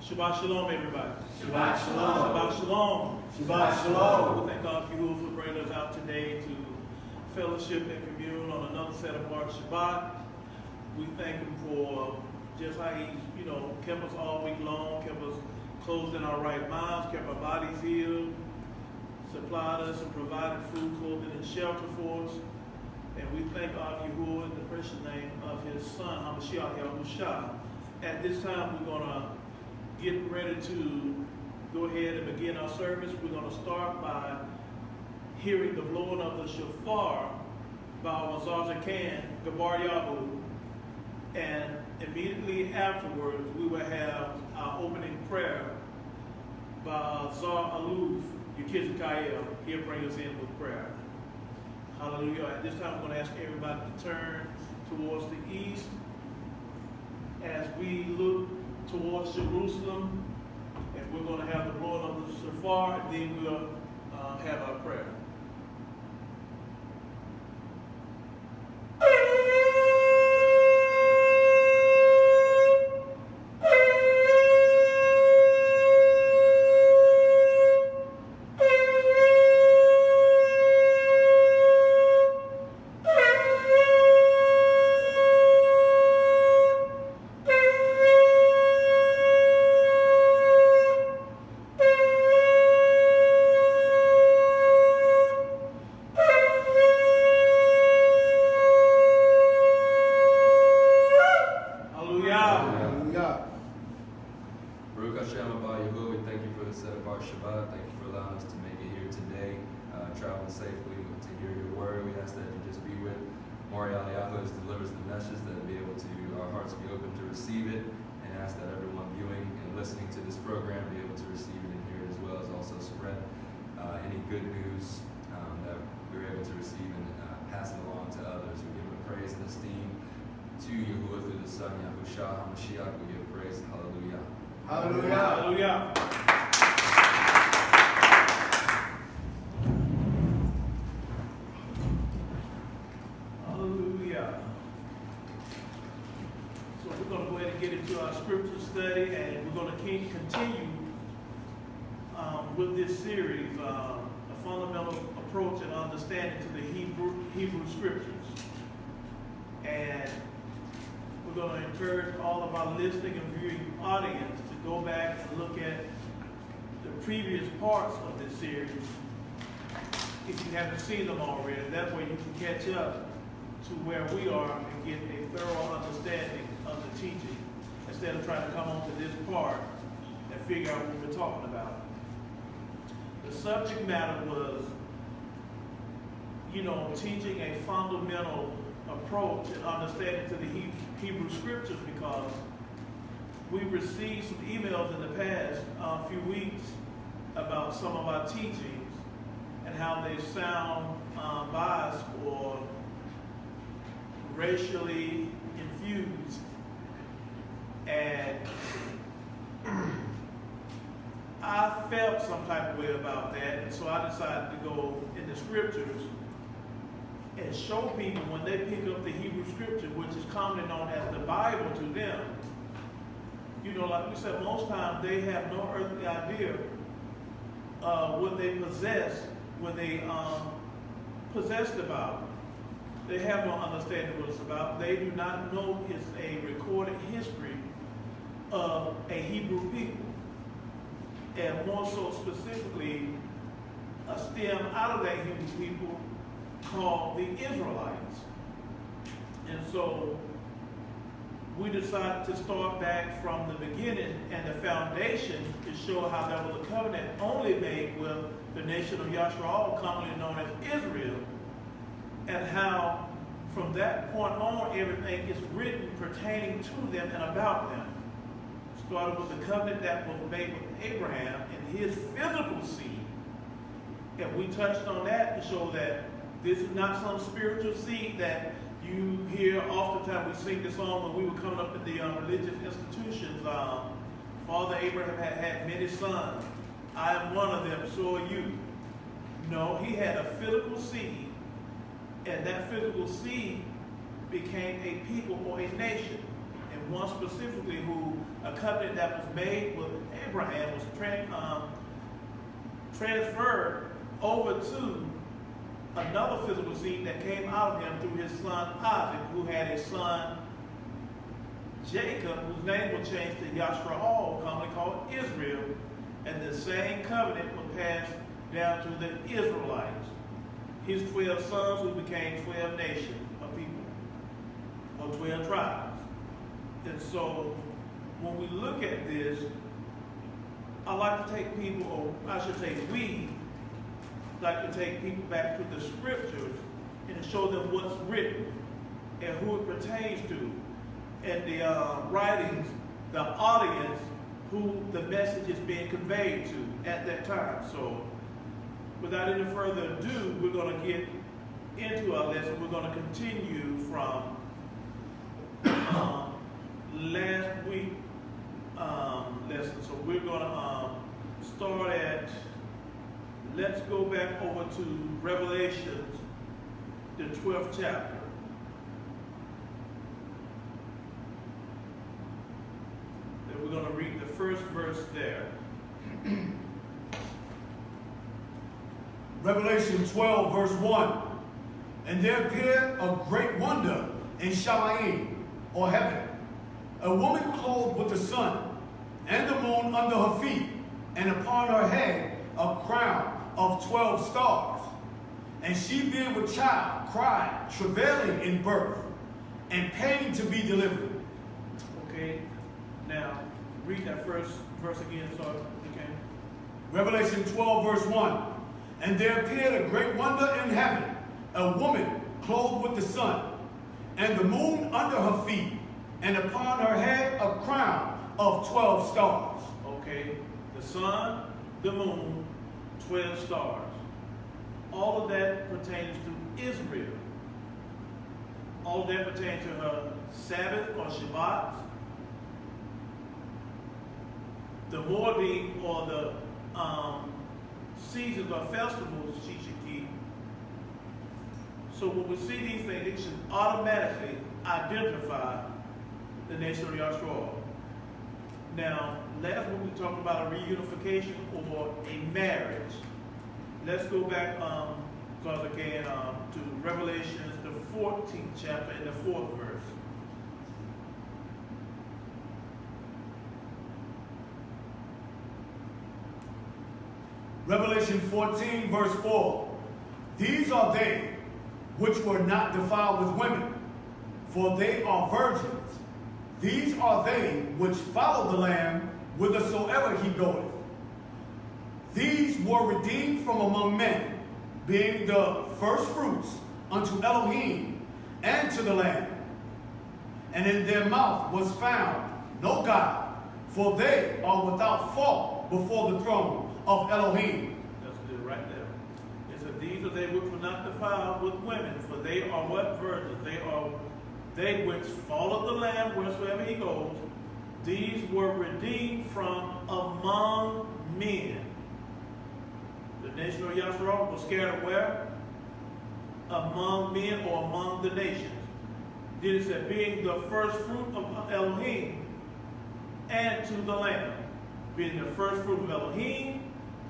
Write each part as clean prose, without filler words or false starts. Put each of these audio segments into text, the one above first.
Shabbat shalom, everybody. Shabbat shalom. Shabbat shalom. Shabbat shalom. We thank God for bringing us out today to fellowship and commune on another set of Mark Shabbat. We thank Him for just how He, kept us all week long, kept us clothed in our right minds, kept our bodies healed, supplied us and provided food, clothing, and shelter for us. And we thank Aliyahu in the precious name of His Son, Yashra'al. At this time, we're going to get ready to go ahead and begin our service. We're going to start by hearing the blowing of the shofar by our Zazakan, Aliyahu. And immediately afterwards, we will have our opening prayer by Yashra'al, He'll bring us in with prayer. Hallelujah. At this time, I'm going to ask everybody to turn towards the east as we look towards Jerusalem, and we're going to have the blowing of the shofar, and then we'll have our prayer. Traveling safely to hear your word. We ask that you just be with Moreh Aliyahu as delivers the message, that be able to, our hearts be open to receive it, and ask that everyone viewing and listening to this program be able to receive it and hear it, as well as also spread any good news that we're able to receive and pass it along to others. We give the praise and esteem to Yahuwah through the Son, Yahusha HaMashiach. We give praise. Hallelujah. Hallelujah. Hallelujah. Our scripture study, and we're going to continue with this series, a fundamental approach and understanding to the Hebrew scriptures. And we're going to encourage all of our listening and viewing audience to go back and look at the previous parts of this series if you haven't seen them already. That way you can catch up to where we are and get a thorough understanding of the teaching, instead of trying to come on to this part and figure out what we're talking about. The subject matter was, teaching a fundamental approach and understanding to the Hebrew scriptures, because we received some emails in the past few weeks about some of our teachings and how they sound biased or racially infused. And I felt some type of way about that, and so I decided to go in the scriptures and show people when they pick up the Hebrew scripture, which is commonly known as the Bible to them. Like we said, most times they have no earthly idea what they possess when they possess the Bible. They have no understanding what it's about. They do not know it's a recorded history of a Hebrew people, and more so specifically a stem out of that Hebrew people called the Israelites. And so we decided to start back from the beginning and the foundation to show how there was a covenant only made with the nation of Yashra'al, commonly known as Israel, and how from that point on everything is written pertaining to them and about them. Started with the covenant that was made with Abraham and his physical seed. And we touched on that to show that this is not some spiritual seed that you hear oftentimes. We sing this song when we were coming up in the religious institutions. Father Abraham had many sons. I am one of them, so are you. No, he had a physical seed, and that physical seed became a people or a nation. And and one specifically who a covenant that was made with Abraham was transferred over to another physical seed that came out of him through his son Isaac, who had a son Jacob, whose name was changed to Yashra'al, commonly called Israel, and the same covenant was passed down to the Israelites. His 12 sons who became 12 nations of people, or 12 tribes. And so when we look at this, I like to take people, or I should say we, like to take people back to the scriptures and to show them what's written and who it pertains to, and the writings, the audience, who the message is being conveyed to at that time. So without any further ado, we're going to get into our lesson. We're going to continue from last week lesson. So we're going to start at, let's go back over to Revelations, the 12th chapter. And we're going to read the first verse there. Revelation 12, verse 1. And there appeared a great wonder in Yashra'al, or heaven, a woman clothed with the sun, and the moon under her feet, and upon her head a crown of 12 stars. And she being with child cried, travailing in birth, and pain to be delivered. Okay, now read that first verse again, so you can. Revelation 12, verse 1. And there appeared a great wonder in heaven, a woman clothed with the sun, and the moon under her feet, and upon her head a crown of 12 stars. Okay, the sun, the moon, 12 stars. All of that pertains to Israel. All of that pertains to her Sabbath or Shabbat, the Moreh or the seasons or festivals she should keep. So when we see these things, it should automatically identify the nation of Yashra'al. Now, last week we talked about a reunification or a marriage. Let's go back, because I can, to Revelations, the 14th chapter and the 4th verse. Revelation 14, verse 4. These are they which were not defiled with women, for they are virgins. These are they which follow the Lamb whithersoever he goeth. These were redeemed from among men, being the first fruits unto Elohim and to the Lamb. And in their mouth was found no guile, for they are without fault before the throne of Elohim. That's good right there. It said, these are they which were not defiled with women, for they are what? Virgins. They are they which follow the Lamb wheresoever he goes. These were redeemed from among men. The nation of Yashra'al was scattered where? Among men or among the nations. Then it said, being the first fruit of Elohim and to the Lamb. Being the first fruit of Elohim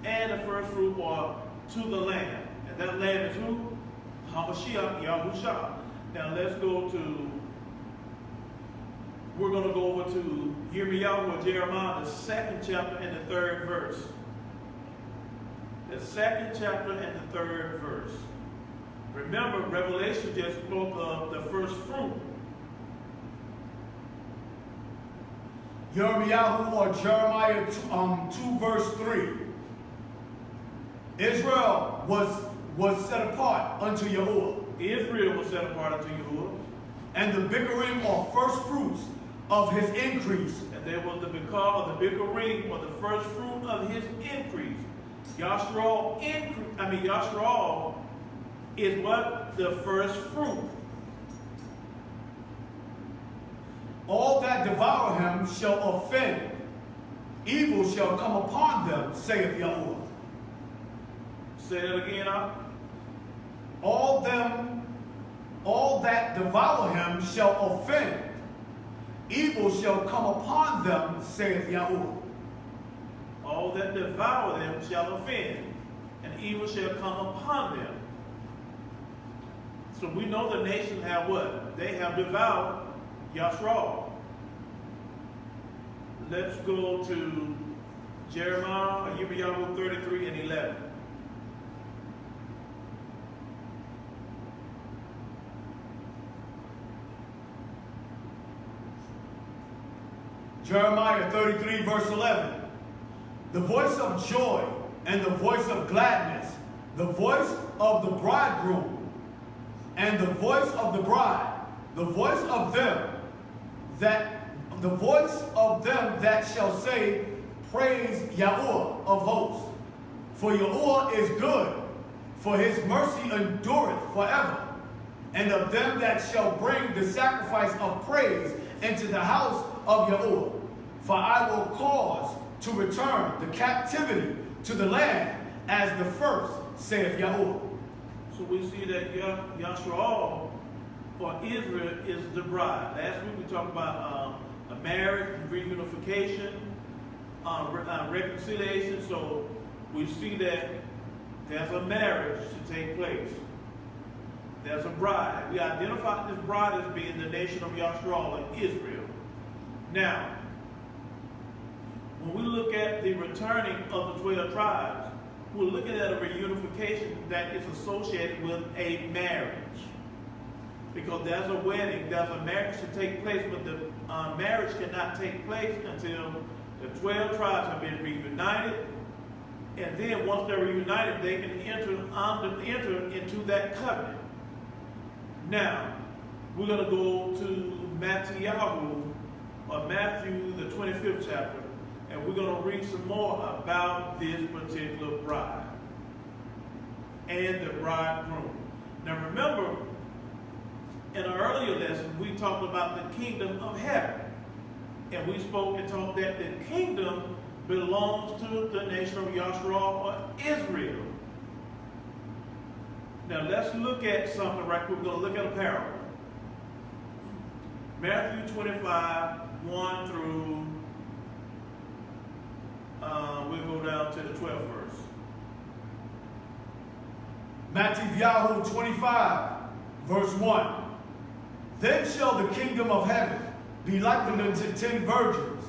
and the first fruit or to the Lamb. And that Lamb is who? Hamashiach, Yahusha. Now let's go to, we're going to go over to Aliyahu or Jeremiah, the 2nd chapter and the 3rd verse. The 2nd chapter and the 3rd verse. Remember, Revelation just spoke of the first fruit. Aliyahu or Jeremiah 2 verse 3. Israel was set apart unto Yahuwah. Israel was set apart unto Yahuwah. And the bikurim or first fruits of his increase. And there was the bikar or the bikurim or the first fruit of his increase. Yashra'al Yashra'al is what? The first fruit. All that devour him shall offend. Evil shall come upon them, saith Yahuwah. Say that again, All that devour him shall offend. evil shall come upon them, saith Yahuwah. All that devour them shall offend, and evil shall come upon them. So we know the nations have what? They have devoured Yashra'al. Let's go to Jeremiah, Aliyahu 33 and 11. Jeremiah 33 verse 11. The voice of joy and the voice of gladness, the voice of the bridegroom and the voice of the bride, the voice of them that shall say, praise Yahuwah of hosts. For Yahuwah is good, for his mercy endureth forever. And of them that shall bring the sacrifice of praise into the house of Yahuwah. For I will cause to return the captivity to the land as the first, saith Yahuwah. So we see that Yashra'al, or Israel, is the bride. Last week we talked about a marriage, reunification, reconciliation. So we see that there's a marriage to take place. There's a bride. We identify this bride as being the nation of Yashra'al, and Israel. Now, when we look at the returning of the 12 tribes, we're looking at a reunification that is associated with a marriage. Because there's a wedding, there's a marriage to take place, but the marriage cannot take place until the 12 tribes have been reunited. And then once they're reunited, they can enter into that covenant. Now, we're going to go to Aliyahu, or Matthew, the 25th chapter. And we're going to read some more about this particular bride and the bridegroom. Now remember, in an earlier lesson, we talked about the kingdom of heaven. And we spoke and talked that the kingdom belongs to the nation of Yashra'al, or Israel. Now let's look at something right quick. We're going to look at a parable. Matthew 25, 1 through we'll go down to the 12th verse. Aliyahu 25, verse 1. Then shall the kingdom of heaven be likened unto 10 virgins,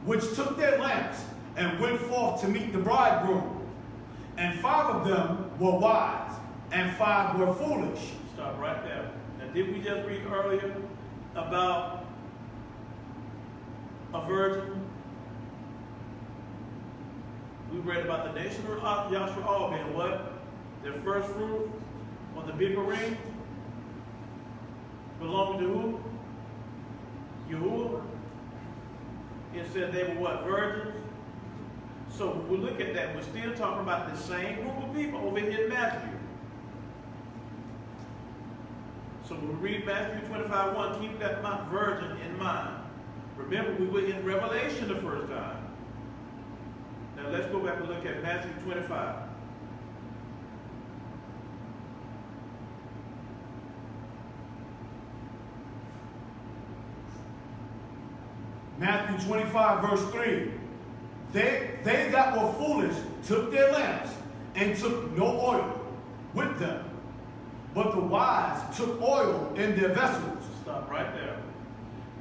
which took their lamps and went forth to meet the bridegroom. And 5 of them were wise, and 5 were foolish. Stop right there. Now, did we just read earlier about a virgin? We read about the nation of Yashra'al being what? Their first fruit, or the bigger ring, belonging to who? Yahuwah. It said they were what? Virgins. So when we look at that, we're still talking about the same group of people over here in Matthew. So when we read Matthew 25:1, keep that virgin in mind. Remember, we were in Revelation the first time. Now let's go back and look at Matthew 25. Matthew 25, verse 3. They that were foolish took their lamps and took no oil with them. But the wise took oil in their vessels. Stop right there.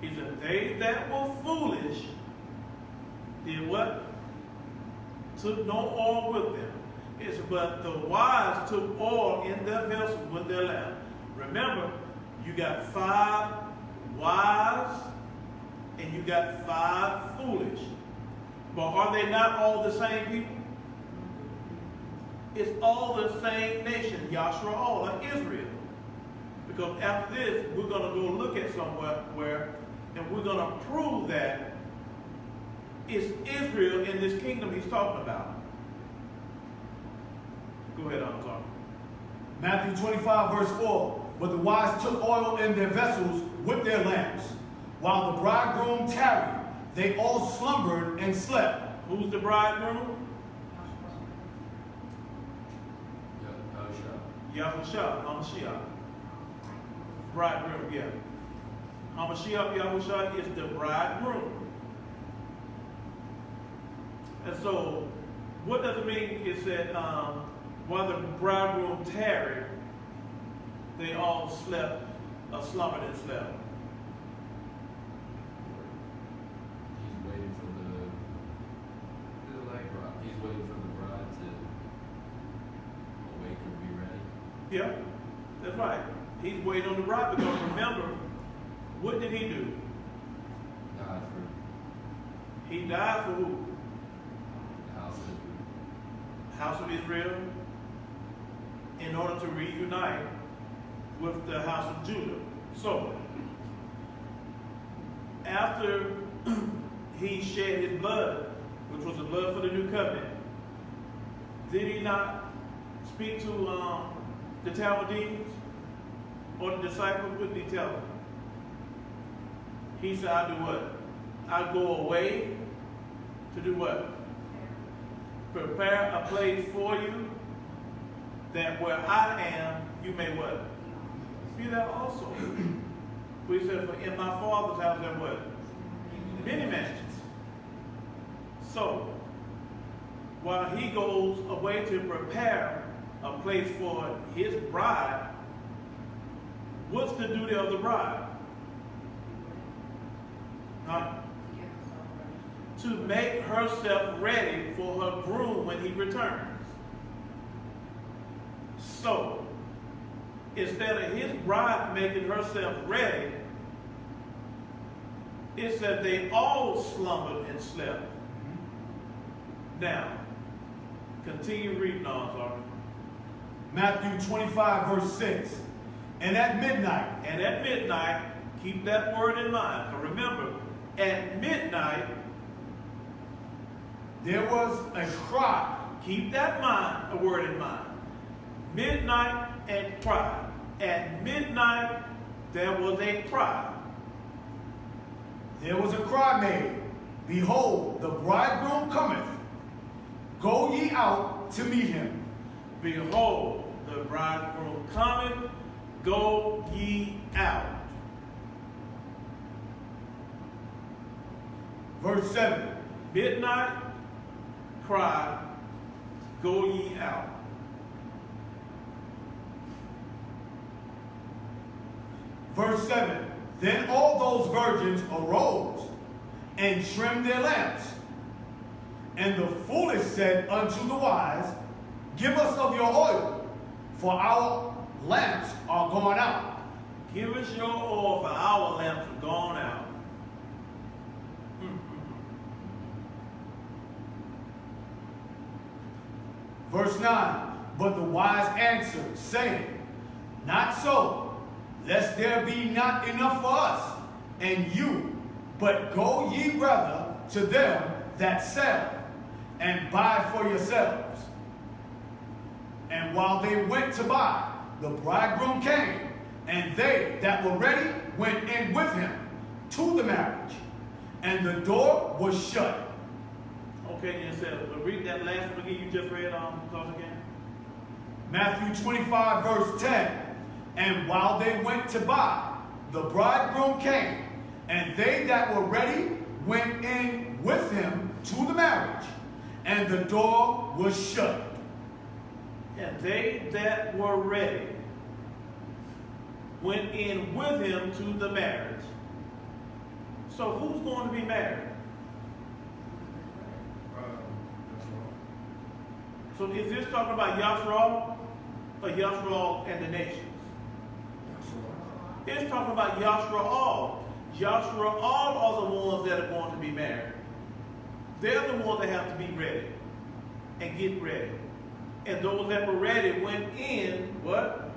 He said, they that were foolish did what? Took no oil with them. It's, but the wise took oil in their vessels with their lamp. Remember, you got 5 wise and you got 5 foolish. But are they not all the same people? It's all the same nation, Yashra'al, or Israel. Because after this, we're going to go look at somewhere and we're going to prove that it's Israel in this kingdom he's talking about. Go ahead, I'm talking. Matthew 25, verse 4. But the wise took oil in their vessels with their lamps. While the bridegroom tarried, they all slumbered and slept. Who's the bridegroom? Yahushua, Hamashiach. Bridegroom, yeah. Hamashiach Yahushua is the bridegroom. And so, what does it mean? It said, while the bridegroom tarried, they all slept, slumbered and slept. He's waiting for he's waiting for the bride to awake and be ready. Yeah, that's right. He's waiting on the bride because remember, what did he do? Died for He died for who? the house of Israel. House of Israel, in order to reunite with the house of Judah. So, after he shed his blood, which was the blood for the new covenant, did he not speak to the Talmudians or the disciples? What did he tell them? He said, I do what? I go away to do what? Prepare a place for you, that where I am, you may what? Be there also. We said, for in my Father's house there what? Many mansions. So, while he goes away to prepare a place for his bride, what's the duty of the bride? Huh? To make herself ready for her groom when he returns. So, instead of his bride making herself ready, it said they all slumbered and slept. Now, continue reading on, sorry. Matthew 25, verse 6. And at midnight, keep that word in mind. But remember, at midnight, there was a cry. Keep that word in mind. Midnight and cry. At midnight, there was a cry. There was a cry made. Behold, the bridegroom cometh. Go ye out to meet him. Behold, the bridegroom cometh. Go ye out. Verse 7. Midnight, cry, go ye out. Verse 7. Then all those virgins arose and trimmed their lamps. And the foolish said unto the wise, Give us of your oil, for our lamps are gone out. Give us your oil, for our lamps are gone out. Verse 9. But the wise answered, saying, Not so, lest there be not enough for us and you, but go ye rather to them that sell, and buy for yourselves. And while they went to buy, the bridegroom came, and they that were ready went in with him to the marriage, and the door was shut. Okay, and so we'll read that last one again. You just read close again. Matthew 25, verse 10. And while they went to buy, the bridegroom came, and they that were ready went in with him to the marriage, and the door was shut. And they that were ready went in with him to the marriage. So who's going to be married? So is this talking about Yashra'al or Yashra'al and the nations? It's talking about Yashra'al. Yashra'al are the ones that are going to be married. They're the ones that have to be ready and get ready. And those that were ready went in, what?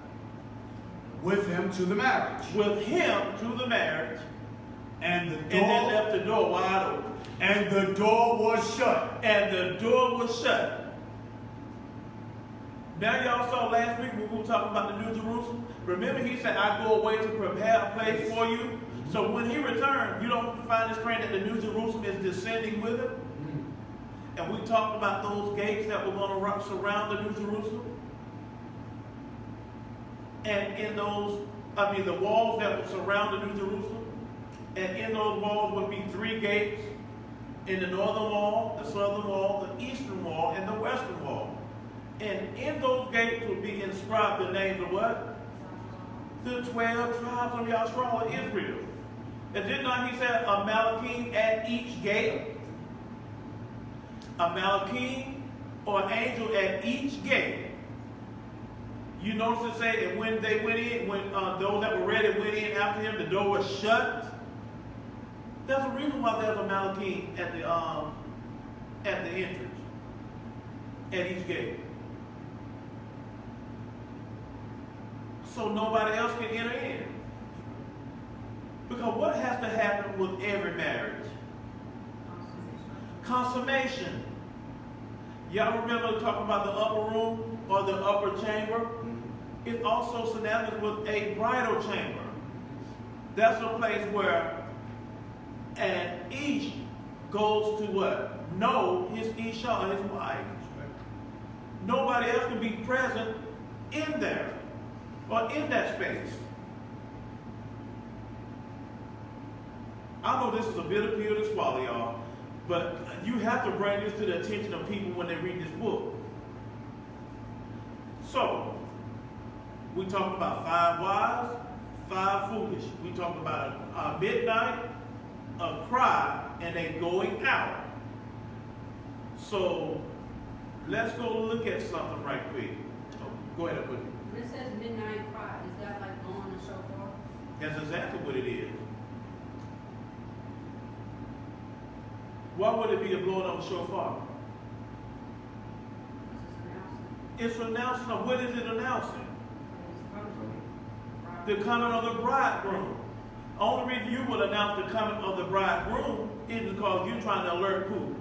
With him to the marriage. With him to the marriage. And the door, and they left the door wide open. And the door was shut. And the door was shut. Now y'all saw last week when we were talking about the New Jerusalem. Remember he said, I go away to prepare a place for you. So when he returned, you don't find this praying that the New Jerusalem is descending with him. And we talked about those gates that were going to surround the New Jerusalem. And in those, the walls that would surround the New Jerusalem. And in those walls would be 3 gates. In the northern wall, the southern wall, the eastern wall, and the western wall. And in those gates would be inscribed the names of what? The 12 tribes of Yashra'al of Israel. And did not he say a malachim at each gate? A malachim or angel at each gate. You notice it say that when they went in, when those that were ready went in after him, the door was shut. There's a reason why there's a malachim at the entrance, at each gate. So nobody else can enter in. Because what has to happen with every marriage? Consummation. Y'all remember talking about the upper room or the upper chamber? It's also synonymous with a bridal chamber. That's a place where and each goes to what? Know his Isha, his wife. Nobody else can be present in there or in that space. I know this is a bitter pill to swallow, y'all, but you have to bring this to the attention of people when they read this book. So, we talked about 5 wise, 5 foolish. We talked about a midnight, a cry, and a going out. So let's go look at something right quick. Oh, go ahead and put it. When it says midnight cry, is that like blowing a shofar? That's exactly what it is. Why would it be a blowing of a shofar? It's announcing. What is it announcing? The coming of the bridegroom. Only reason you would announce the coming of the bridegroom is because you're trying to alert who?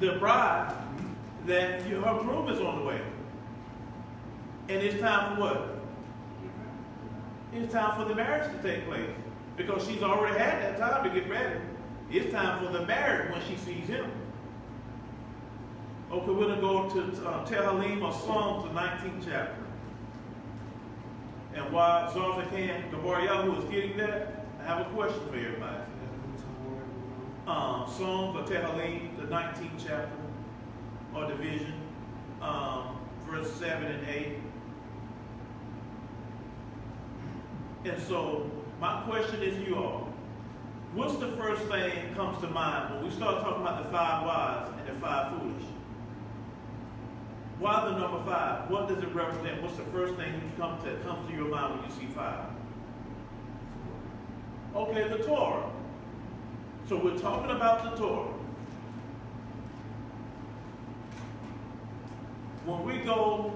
The bride that her groom is on the way. And it's time for what? It's time for the marriage to take place. Because she's already had that time to get ready. It's time for the marriage when she sees him. Okay, we're going to go to Tehillim or Psalms, the 19th chapter. And while Aliyahu is getting that, I have a question for everybody. Psalms or Tehillim, the 19th chapter, or division, verse 7 and 8. And so, my question is you all. What's the first thing that comes to mind when we start talking about the 5 wise and the 5 foolish? Why the number 5? What does it represent? What's the first thing that comes to your mind when you see 5? Okay, the Torah. So we're talking about the Torah. When we go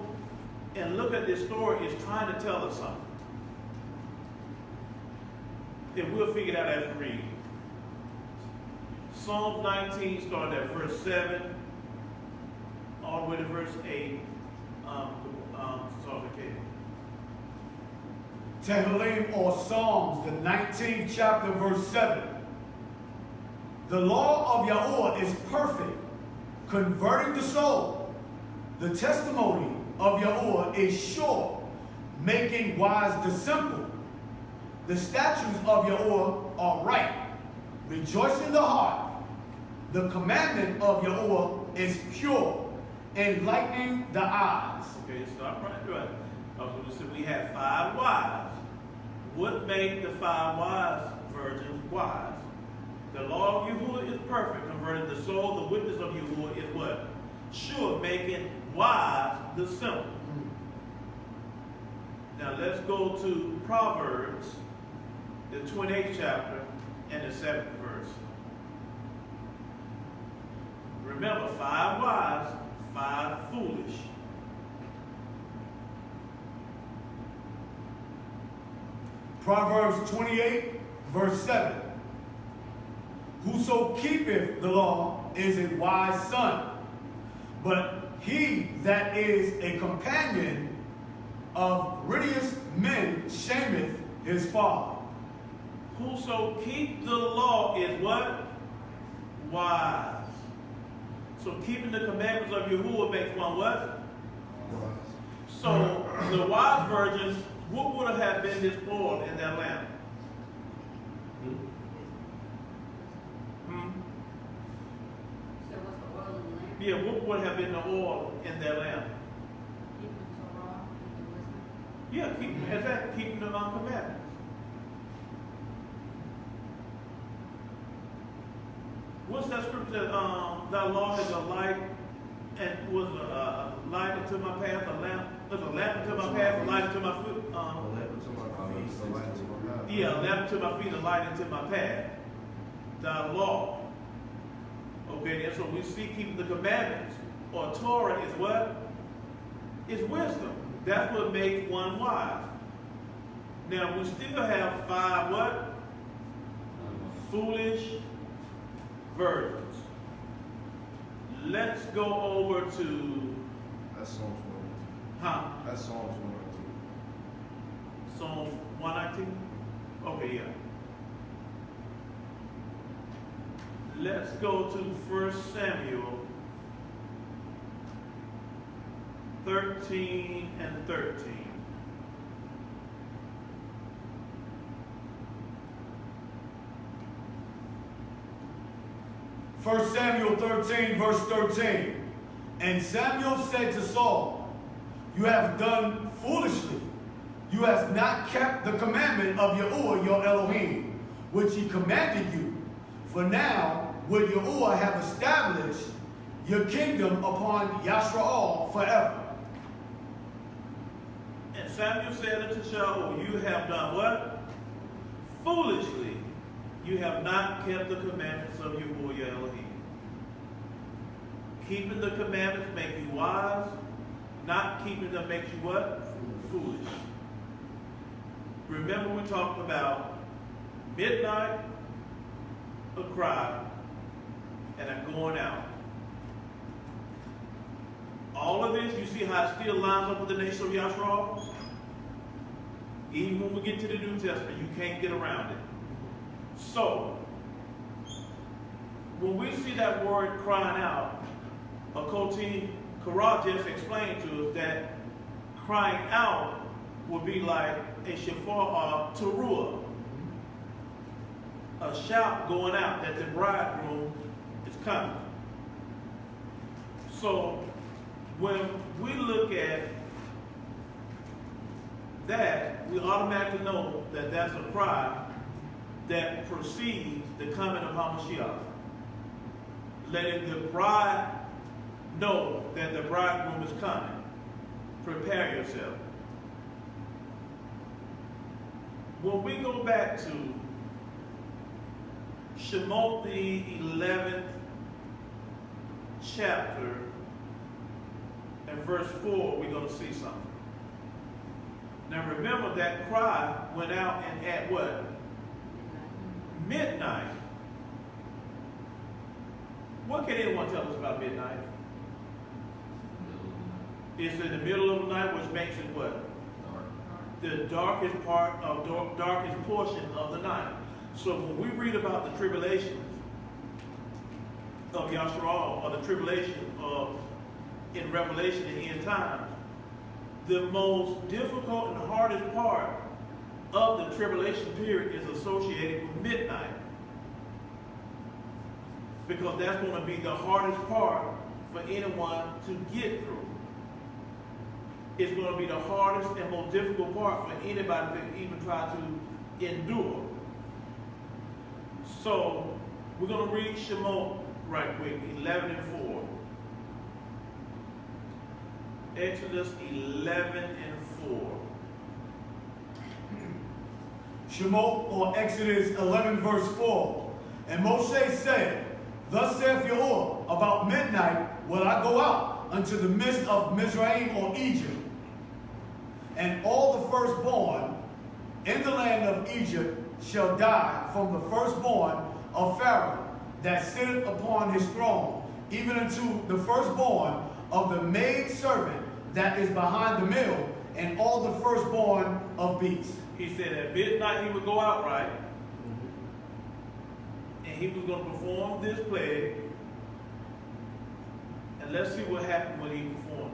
and look at this story, it's trying to tell us something. And we'll figure it out as we read. Psalm 19 started at verse 7. All the way to verse 8. Tehillim or Psalms, the 19th chapter, verse 7. The law of Yahuwah is perfect, converting the soul. The testimony of Yahuwah is sure, making wise the simple. The statutes of Yahuwah are right, rejoicing the heart. The commandment of Yahuwah is pure, enlightening the eyes. Okay, stop right there. So we have 5 wise. What made the 5 wise virgins wise? The law of Yahuwah is perfect, converting the soul. The witness of Yahuwah is what? Sure, making wise the simple. Now let's go to Proverbs, the 28th chapter and the 7th verse. Remember, 5 wise, 5 foolish. Proverbs 28, verse 7. Whoso keepeth the law is a wise son, but he that is a companion of righteous men shameth his father. Whoso keep the law is what? Wise. So keeping the commandments of Yahuwah makes one what? Wise. So the wise virgins, what would have been this oil in that lamp? Yeah, what would have been the oil in their lamp? Keeping Torah, keeping wisdom. Yeah, keeping the commandments. What's that scripture that thy law is a light and was a light unto my path, a lamp unto my path, a light unto my foot. Yeah, a lamp unto my feet, a light unto my path. Thy law. Okay, and so we see keeping the commandments or Torah is what? It's wisdom. That's what makes one wise. Now we still have 5 what? Foolish virgins. Let's go over to That's Psalms 119. huh? That's Psalms 119. Psalm 119? Okay, yeah. Let's go to 1 Samuel 13 and 13. First Samuel 13, verse 13. And Samuel said to Saul, you have done foolishly. You have not kept the commandment of Yahuwah your Elohim, which he commanded you. For now will Yahuwah have established your kingdom upon Yashra'al forever. And Samuel said unto Shaul, you have done what? Foolishly. You have not kept the commandments of Yahuwah your Elohim. Keeping the commandments make you wise. Not keeping them makes you what? Foolish. Remember we talked about midnight, a cry, and a going out. All of this, you see how it still lines up with the nation of Yashra'al? Even when we get to the New Testament, you can't get around it. So, when we see that word crying out, Akoti Kara just explained to us that crying out would be like a shofar teruah, a shout going out that the bridegroom is coming. So, when we look at that, we automatically know that that's a cry that precedes the coming of HaMashiach. Letting the bride know that the bridegroom is coming. Prepare yourself. When we go back to Shemot the 11th chapter and verse 4, we're going to see something. Now remember that cry went out and at what? Midnight. What can anyone tell us about midnight? It's in the middle of the night, which makes it what? The darkest portion of the night. So when we read about the tribulations of Yashra'al, or the tribulation of in Revelation in the end times, the most difficult and hardest part of the tribulation period is associated with midnight. Because that's going to be the hardest part for anyone to get through. It's going to be the hardest and most difficult part for anybody to even try to endure. So, we're going to read Shemot right quick, 11 and 4. Exodus 11 and 4. Shemot, or Exodus 11, verse 4. And Moshe said, thus saith Yahuwah, about midnight will I go out unto the midst of Mizraim or Egypt, and all the firstborn in the land of Egypt shall die, from the firstborn of Pharaoh that sitteth upon his throne, even unto the firstborn of the maid servant that is behind the mill, and all the firstborn of beasts. He said at midnight he would go out, right? And he was going to perform this plague. And let's see what happened when he performed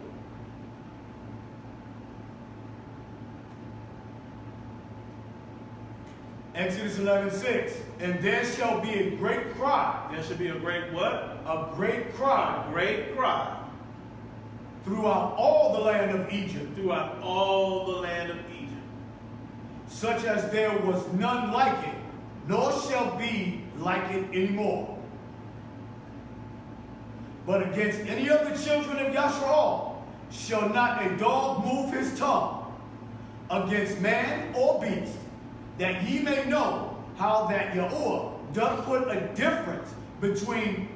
it. Exodus 11:6. And there shall be a great cry. There should be a great what? A great cry. A great cry Throughout all the land of Egypt. throughout all the land of Egypt. Such as there was none like it, nor shall be like it anymore. But against any of the children of Yashra'al shall not a dog move his tongue against man or beast, that ye may know how that Yahuwah doth put a difference between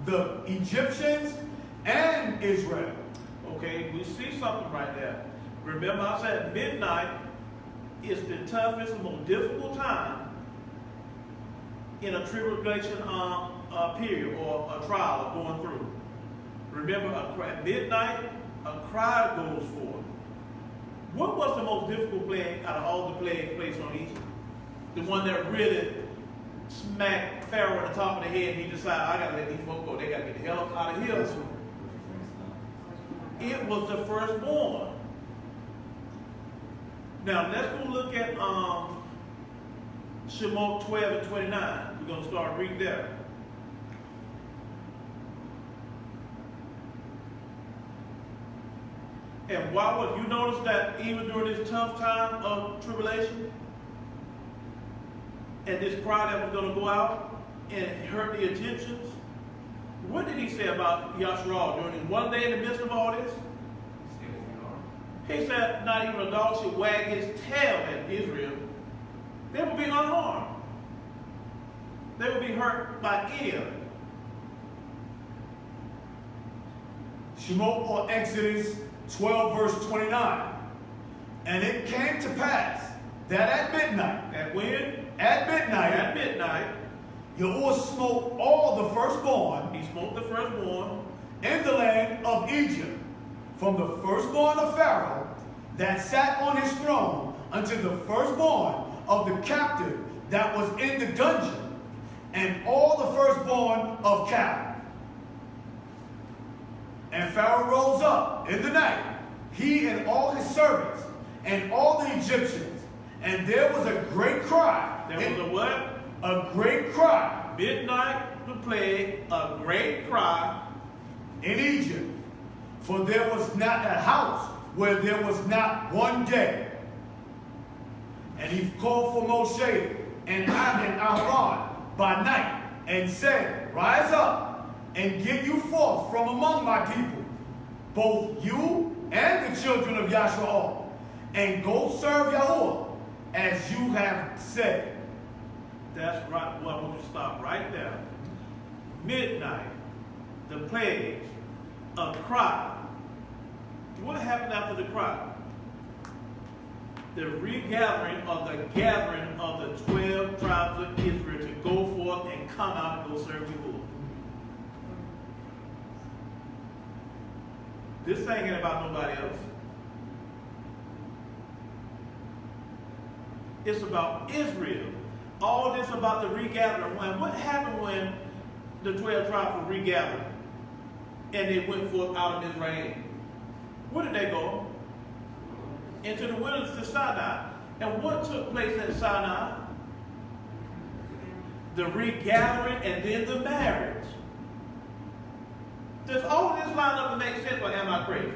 the Egyptians and Israel. Okay, we see something right there. Remember I said midnight is the toughest and most difficult time in a tribulation period or a trial of going through. Remember, at midnight, a cry goes forth. What was the most difficult plague out of all the plagues placed on Egypt? The one that really smacked Pharaoh on the top of the head and he decided, I gotta let these folks go. They gotta get the hell up out of here. It was the firstborn. Now let's go look at Shemot 12 and 29. We're gonna start reading there. And why would you notice that even during this tough time of tribulation, and this cry that was going to go out and hurt the Egyptians, what did he say about Yashra'al during his one day in the midst of all this? He said not even a dog should wag his tail at Israel. They would be unharmed. They would be hurt by any of it. Shemot or Exodus 12 verse 29. And it came to pass that at midnight. At when? At midnight. At midnight. Yahuwah smote all the firstborn. He smote the firstborn. In the land of Egypt. From the firstborn of Pharaoh that sat on his throne unto the firstborn of the captive that was in the dungeon. And all the firstborn of cattle. And Pharaoh rose up in the night, he and all his servants, and all the Egyptians. And there was a great cry. There was a what? A great cry. Midnight, the plague, a great cry. In Egypt. For there was not a house where there was not one day. And he called for Moshe and Aaron by night, and said, Rise up, and get you forth from among my people, both you and the children of Yashra'al, and go serve Yahuwah, as you have said. That's right. Well, I want to stop right there. Midnight, the plagues, a cry. What happened after the cry? The regathering of the gathering of the 12 tribes of Israel to go forth and come out and go serve Yahuwah. This thing ain't about nobody else. It's about Israel. All this about the regathering. What happened when the 12 tribes were regathered and they went forth out of Israel? Where did they go? Into the wilderness to Sinai. And what took place at Sinai? The regathering and then the marriage. Does all of this line up to make sense, or am I crazy?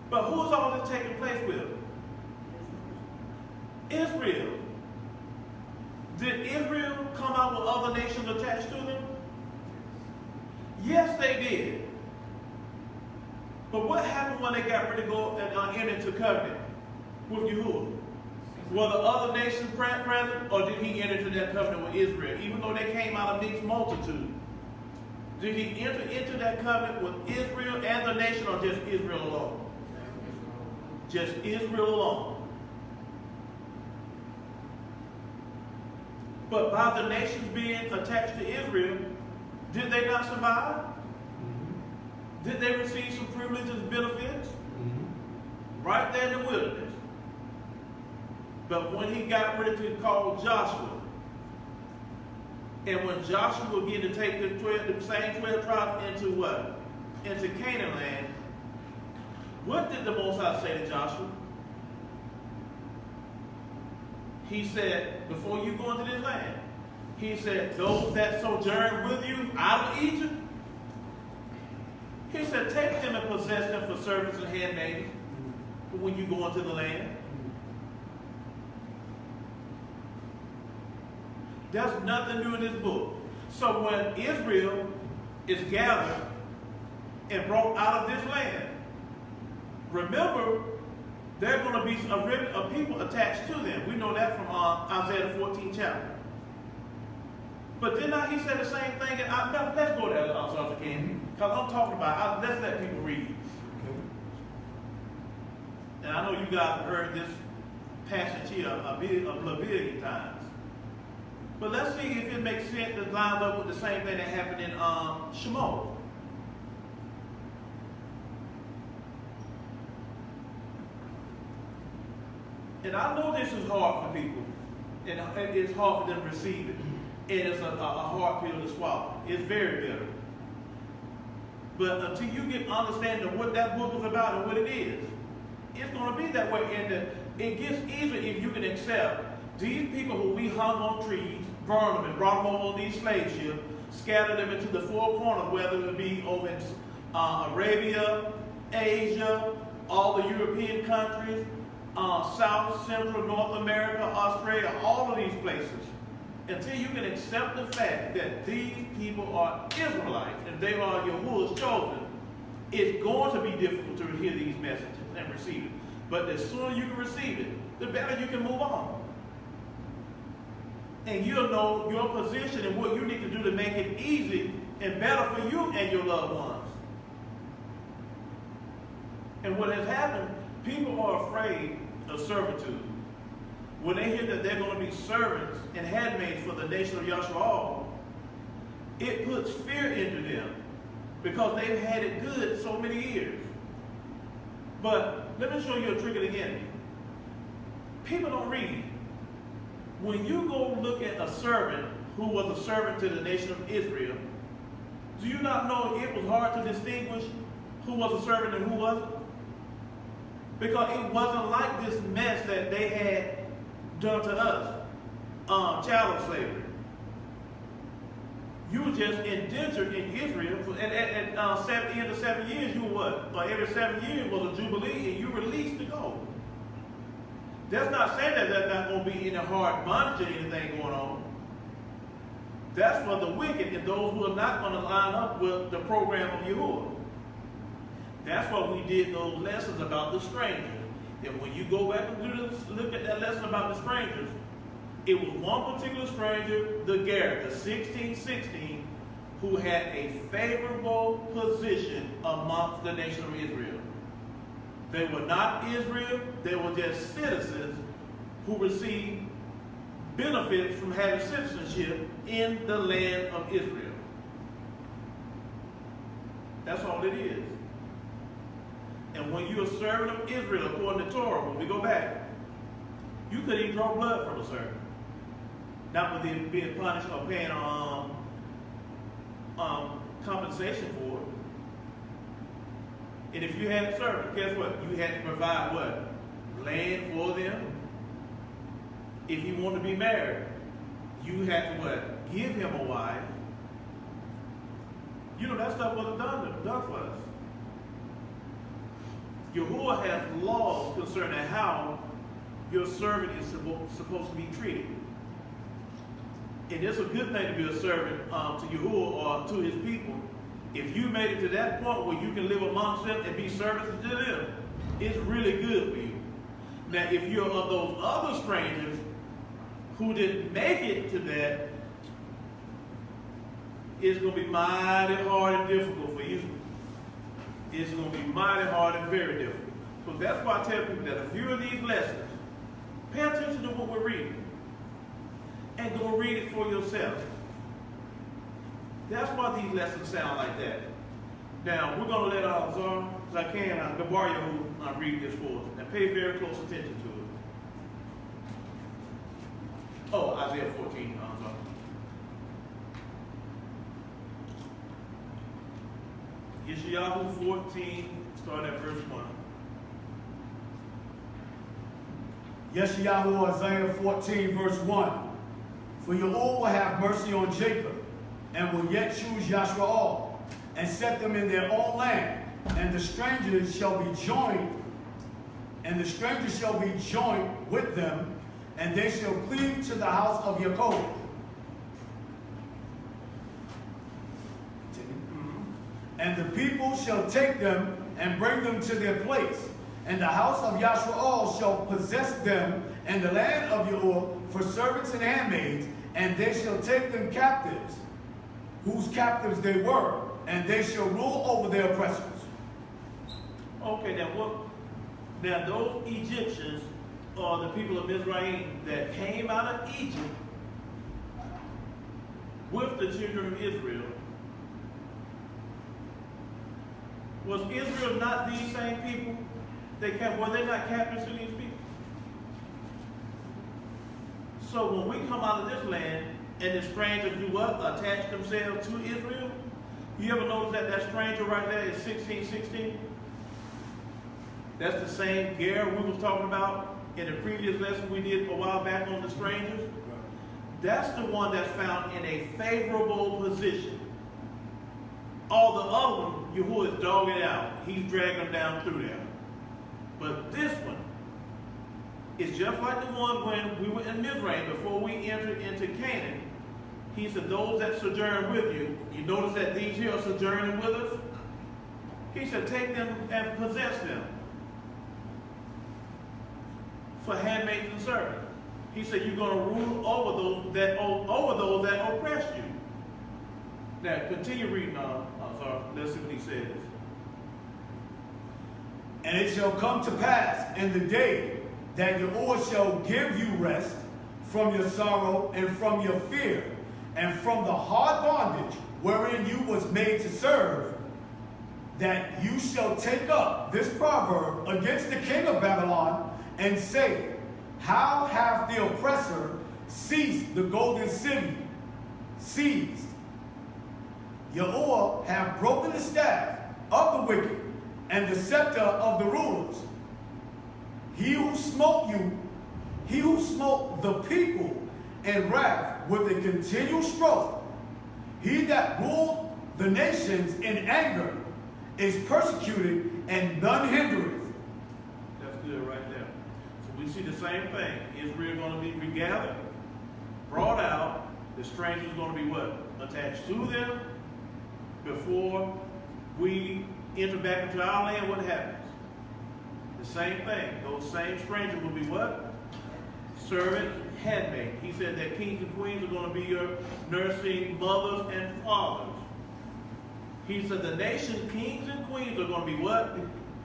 But who's all this taking place with? Israel. Did Israel come out with other nations attached to them? Yes, they did. But what happened when they got ready to go and enter into covenant with Yahuwah? Were the other nations present, or did he enter into that covenant with Israel? Even though they came out of mixed multitude. Did he enter into that covenant with Israel and the nation, or just Israel alone? Just Israel alone. But by the nations being attached to Israel, did they not survive? Mm-hmm. Did they receive some privileges and benefits? Mm-hmm. Right there in the wilderness. But when he got ready to call Joshua, and when Joshua began to take the same 12 tribes into what? Into Canaan land, what did the Most High say to Joshua? He said, before you go into this land, he said, those that sojourn with you out of Egypt, he said, take them and possess them for servants and handmaids when you go into the land. There's nothing new in this book. So when Israel is gathered and brought out of this land, remember, there are going to be a remnant of people attached to them. We know that from Isaiah the 14th chapter. But then now he said the same thing. And let's go there, Sister Candy, because I'm talking about, let's let people read. And I know you guys have heard this passage here a billion times. But let's see if it makes sense to line up with the same thing that happened in Shemot. And I know this is hard for people. And it's hard for them to receive it. And it's a hard pill to swallow. It's very bitter. But until you get understanding of what that book is about and what it is, it's going to be that way. And it gets easier if you can accept these people who we hung on trees, burned them and brought them over on these slave ships, scattered them into the four corners, whether it be over in Arabia, Asia, all the European countries, South, Central, North America, Australia, all of these places. Until you can accept the fact that these people are Israelites and they are Yahuwah's chosen, it's going to be difficult to hear these messages and receive it. But the sooner you can receive it, the better you can move on. And you'll know your position and what you need to do to make it easy and better for you and your loved ones. And what has happened, people are afraid of servitude. When they hear that they're going to be servants and handmaids for the nation of Yashra'al, it puts fear into them because they've had it good so many years. But let me show you a trick of the enemy. People don't read. When you go look at a servant who was a servant to the nation of Israel, do you not know it was hard to distinguish who was a servant and who wasn't? Because it wasn't like this mess that they had done to us, chattel slavery. You were just indentured in Israel, and at the end of 7 years, you were what? Every 7 years was a jubilee, and you released to go. That's not saying that there's not going to be any hard bondage or anything going on. That's for the wicked and those who are not going to line up with the program of Yahuwah. That's why we did those lessons about the strangers. And when you go back and look at that lesson about the strangers, it was one particular stranger, the Garrett, the 1616, who had a favorable position amongst the nation of Israel. They were not Israel, they were just citizens who received benefits from having citizenship in the land of Israel. That's all it is. And when you're a servant of Israel, according to Torah, when we go back, you could even draw blood from a servant. Not with them being punished or paying compensation for it. And if you had a servant, guess what? You had to provide what? Land for them. If he wanted to be married, you had to what? Give him a wife. You know, that stuff wasn't done for us. Yahuwah has laws concerning how your servant is supposed to be treated. And it's a good thing to be a servant to Yahuwah or to his people. If you made it to that point where you can live amongst them and be servants to them, it's really good for you. Now, if you're of those other strangers who didn't make it to that, it's going to be mighty hard and difficult for you. It's going to be mighty hard and very difficult. So that's why I tell people that if you're in these lessons, pay attention to what we're reading. And go read it for yourself. That's why these lessons sound like that. Now, we're going to let Zara, as I can, Aliyahu read this for us. And pay very close attention to it. Oh, Isaiah 14, Zara. Yashra'al 14, start at verse 1. Yashra'al, Isaiah 14, verse 1. For Yahuwah will have mercy on Jacob, and will yet choose Yashra'al, and set them in their own land, and the strangers shall be joined, with them, and they shall cleave to the house of Jacob. And the people shall take them and bring them to their place. And the house of Yashra'al shall possess them and the land of Yahuwah for servants and handmaids, and they shall take them captives, whose captives they were, and they shall rule over their oppressors. Okay, now those Egyptians are the people of Israel that came out of Egypt with the children of Israel. Was Israel not these same people? Were they not captives to these people? So when we come out of this land and the strangers do what? Attach themselves to Israel? You ever notice that stranger right there is 1616? That's the same Ger we was talking about in the previous lesson we did a while back on the strangers. That's the one that's found in a favorable position. All the other ones, Yahuwah is dogging out. He's dragging them down through there. But this one is just like the one when we were in Mizraim before we entered into Canaan. He said, those that sojourn with you, you notice that these here are sojourning with us? He said, take them and possess them for handmaids and servants. He said, you're going to rule over those that oppress you. Now, continue reading. Let's see what he says. And it shall come to pass in the day that Yahuwah shall give you rest from your sorrow and from your fear and from the hard bondage wherein you was made to serve, that you shall take up this proverb against the king of Babylon and say, how hath the oppressor seized the golden city? Seized. Yahuwah hath broken the staff of the wicked and the scepter of the rulers. He who smote the people in wrath with a continual stroke, he that ruled the nations in anger, is persecuted and none hindereth. That's good right there. So we see the same thing. Israel going to be regathered, brought out. The strangers going to be what? Attached to them. Before we enter back into our land, what happens? The same thing. Those same strangers will be what? Servant, handmaid. He said that kings and queens are going to be your nursing mothers and fathers. He said the nation, kings and queens are going to be what?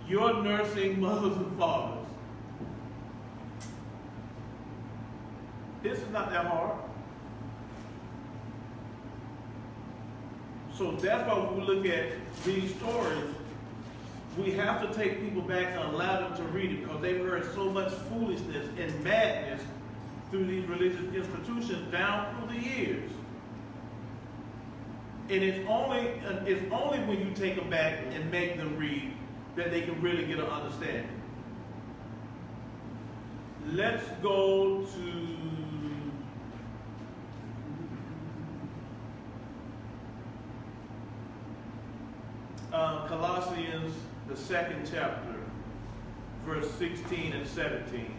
Your nursing mothers and fathers. This is not that hard. So that's why when we look at these stories, we have to take people back and allow them to read it, because they've heard so much foolishness and madness through these religious institutions down through the years. And it's only when you take them back and make them read that they can really get an understanding. Let's go to Colossians, the 2nd chapter, verse 16 and 17.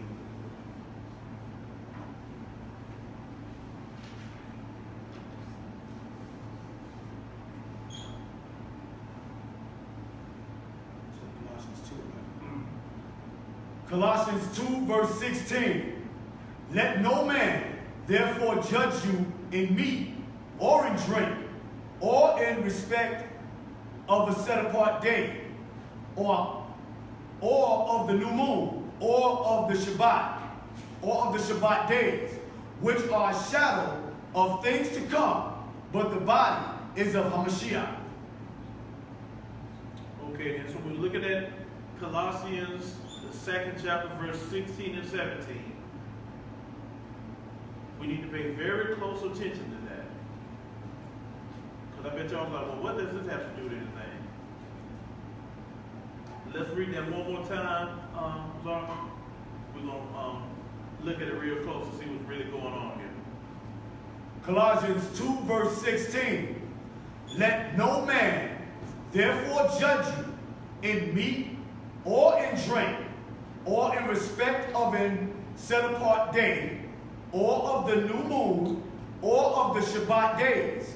Colossians 2, verse 16. Let no man therefore judge you in meat, or in drink, or in respect of a set apart day, or of the new moon, or of the Shabbat days, which are a shadow of things to come, but the body is of Hamashiach. Okay, and so we're looking at Colossians, the 2nd chapter, verse 16 and 17. We need to pay very close attention to that. Because I bet y'all like, well, what does this have to do with anything? Let's read that one more time, Zara. We're going to look at it real close to see what's really going on here. Colossians 2 verse 16. Let no man therefore judge you in meat or in drink, or in respect of an set apart day, or of the new moon, or of the Shabbat days,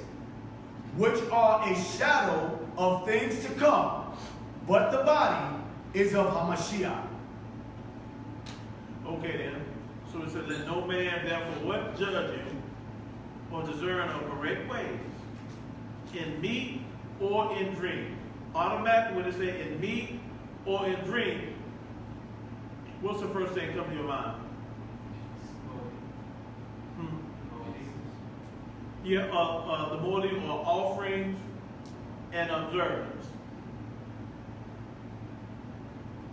which are a shadow of things to come, but the body is of Hamashiach. Okay then. So it said, let no man therefore what judge you or discern of correct ways in meat or in drink. Automatically when it say in meat or in drink, what's the first thing come to your mind? Yeah, the morning or offerings and observance.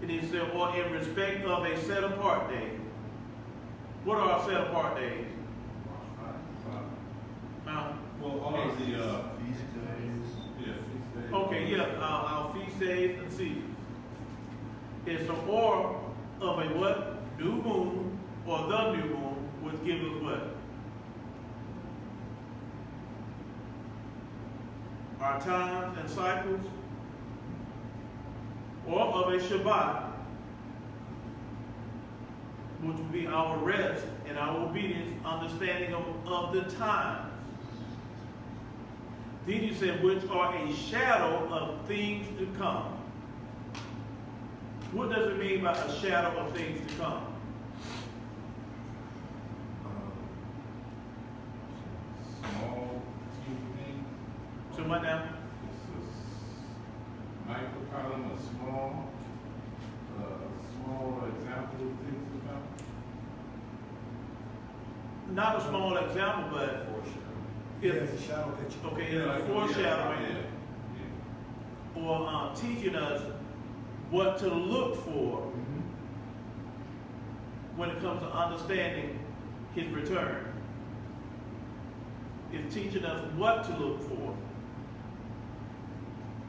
And he said, or in respect of a set apart day. What are our set apart days? Well, all of the, Feast days. yeah, feast days. Okay, yeah, our feast days and seasons. It's an or of a what? New moon, or the new moon, which gives us what? Our times and cycles. Or of a Shabbat, which will be our rest and our obedience, understanding of the times. Then he said, which are a shadow of things to come. What does it mean by a shadow of things to come? Small, thing. So what now? It's a microcosm, a small example of things to come. Not a small example, but It's a shadow picture. okay, it's a foreshadowing Yeah. or teaching us what to look for when it comes to understanding his return. It's teaching us what to look for.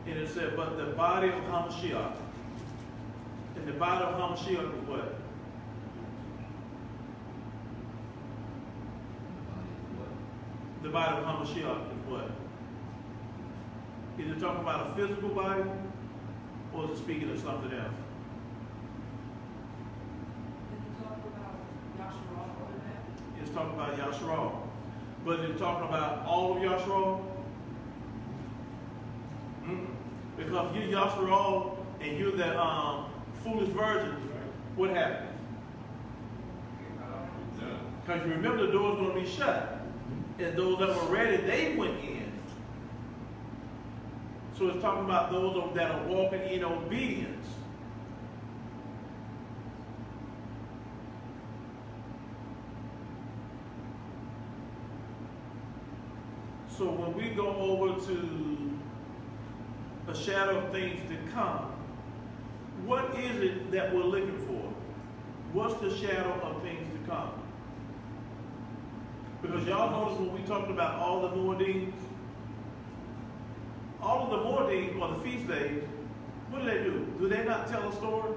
And it said, but the body of Hamashiach. And the body of Hamashiach is what? The body of Hamashiach is what? Is it talking about a physical body? Or is it speaking of something else? Did you talk about Yashra'al or that? It's talking about Yashra'al. But it's talking about all of Yashra'al? Because you're Yashra'al and you're that foolish virgin, what happened? Because you remember the door's going to be shut. And those that were ready, they went in. So it's talking about those that are walking in obedience. So when we go over to a shadow of things to come, what is it that we're looking for? What's the shadow of things to come? Because y'all notice when we talked about all the Moedim, all of the Moedim, or the feast days, what do? Do they not tell a story?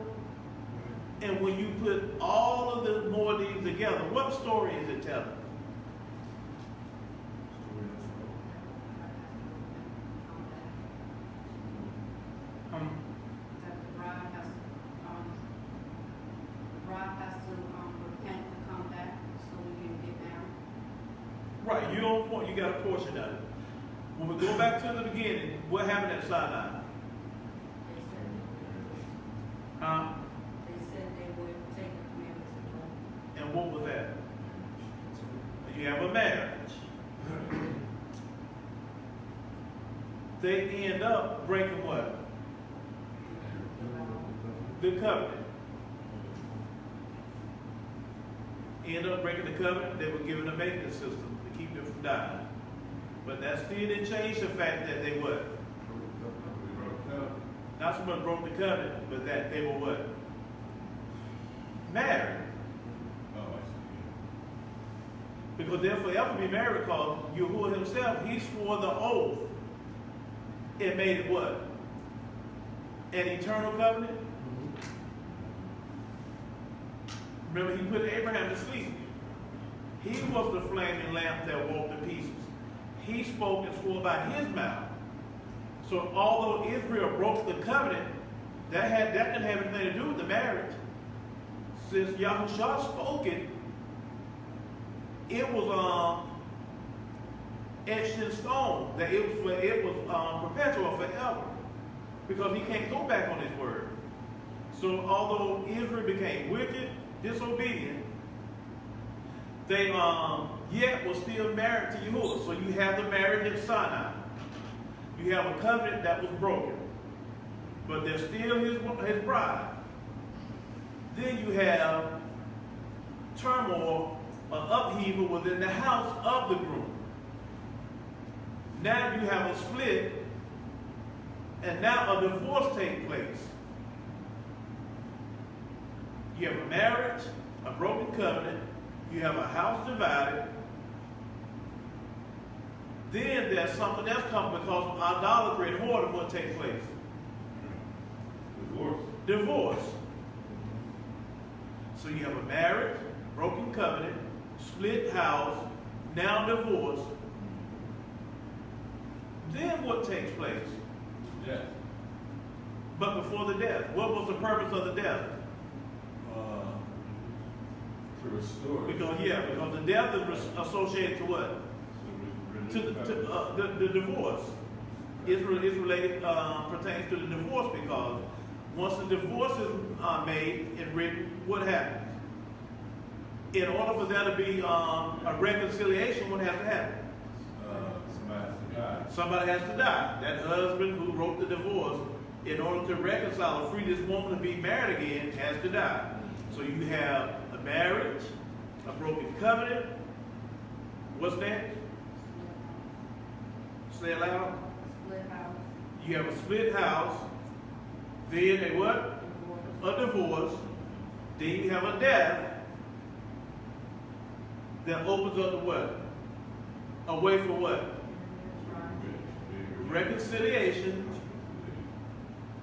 And when you put all of the Moedim together, what story is it telling? That the bride has to repent to come back so we can get married. Right, you don't want, you got a portion of it. When we go back to the beginning, what happened at Sinai? They said they would take the commandments of God. And what was that? You have a marriage. They end up breaking what? The covenant. End up breaking the covenant. They were given a maintenance system to keep them from dying. But that still didn't change the fact that they what? Not so much broke the covenant, but that they were what? Married. Oh, I see. Because they'll forever be married because Yahuwah himself, he swore the oath. It made it what? An eternal covenant? Remember, he put Abraham to sleep. He was the flaming lamp that walked to pieces. He spoke and swore by his mouth. So although Israel broke the covenant, that didn't have anything to do with the marriage. Since Yahushua spoke it, it was etched in stone, that it was perpetual forever, because he can't go back on his word. So although Israel became wicked, disobedient, they yet was still married to Yahuwah. So you have the marriage at Sinai. You have a covenant that was broken, but they're still his bride. Then you have turmoil, an upheaval within the house of the groom. Now you have a split, and now a divorce takes place. You have a marriage, a broken covenant, you have a house divided. Then there's something else coming because of idolatry and whoredom will take place. Divorce. So you have a marriage, broken covenant, split house, now divorce. Then what takes place? Death. But before the death, what was the purpose of the death? To restore. Because the death is associated to what? To the divorce. Is related, pertains to the divorce, because once the divorce is made and written, what happens? In order for there to be a reconciliation, what has to happen? Somebody has to die. Somebody has to die. That husband who wrote the divorce, in order to reconcile or free this woman to be married again, has to die. So you have a marriage, a broken covenant. What's next? Say it loud. Split house. You have a split house. Then a what? A divorce. Then you have a death that opens up the what? A way for what? Reconciliation.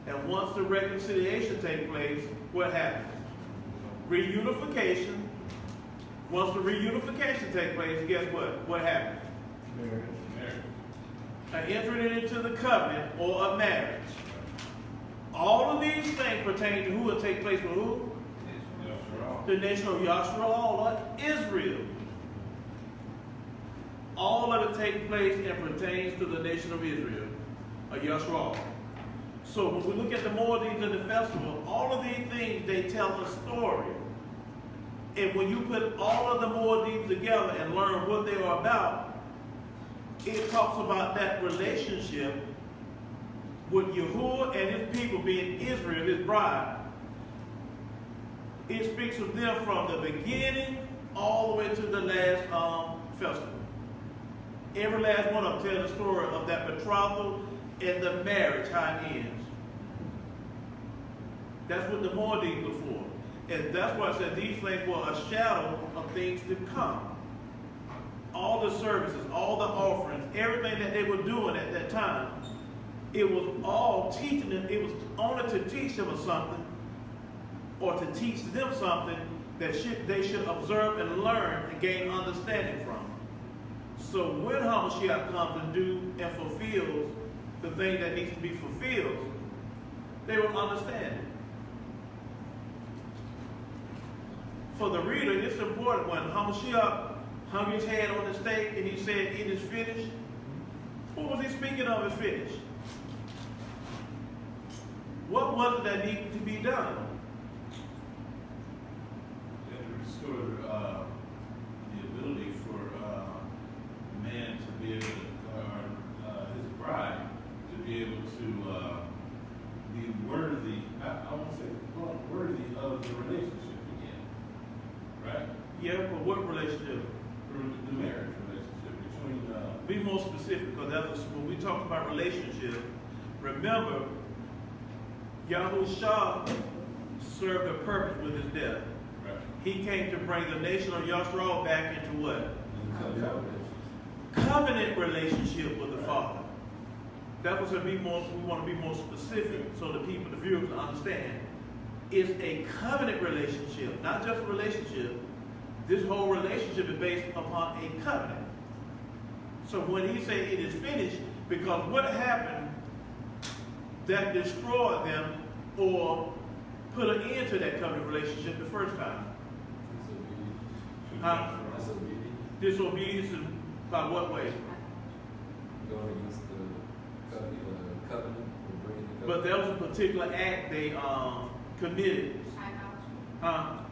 And once the reconciliation takes place, what happens? Reunification. Once the reunification takes place, guess what? What happens? Entering into the covenant or a marriage. All of these things pertain to who will take place with who? Yashra'al. The nation of Yashra'al, or Israel. All of it takes place and pertains to the nation of Israel, or Yashra'al. So when we look at the Moreh and the festival, all of these things, they tell a story. And when you put all of the Moreh together and learn what they are about, it talks about that relationship with Yahuwah and his people, being Israel, his bride. It speaks of them from the beginning all the way to the last festival. Every last one of them tells the story of that betrothal and the marriage, how it ends. That's what the Moreh are for. And that's why I said these things were a shadow of things to come. All the services, all the offerings, everything that they were doing at that time, it was all teaching them. It was only to teach them something, or to teach them something that they should observe and learn and gain understanding from. So when Hamashiach comes and do and fulfills the thing that needs to be fulfilled, they will understand it. For the reader, it's important when Hamashiach hung his head on the stake and he said, "It is finished." What was he speaking of as finished? What was it that needed to be done? And restore the ability for man to be able to, his bride, to be able to be worthy, I won't say worthy of the relationship again. Right? Yeah, but what relationship? The marriage relationship between Be more specific, because that's when we talk about relationship. Remember, Yahushua served a purpose with his death. right. He came to bring the nation of Yashra'al back into what? Covenant relationship with the Father. That was we want to be more specific so the people, the viewers, can understand. is a covenant relationship, not just a relationship. This whole relationship is based upon a covenant. So when he said it is finished, because what happened that destroyed them or put an end to that covenant relationship the first time? Disobedience. Disobedience by what way? Going against the covenant or bringing the covenant. But there was a particular act they committed. Idolatry.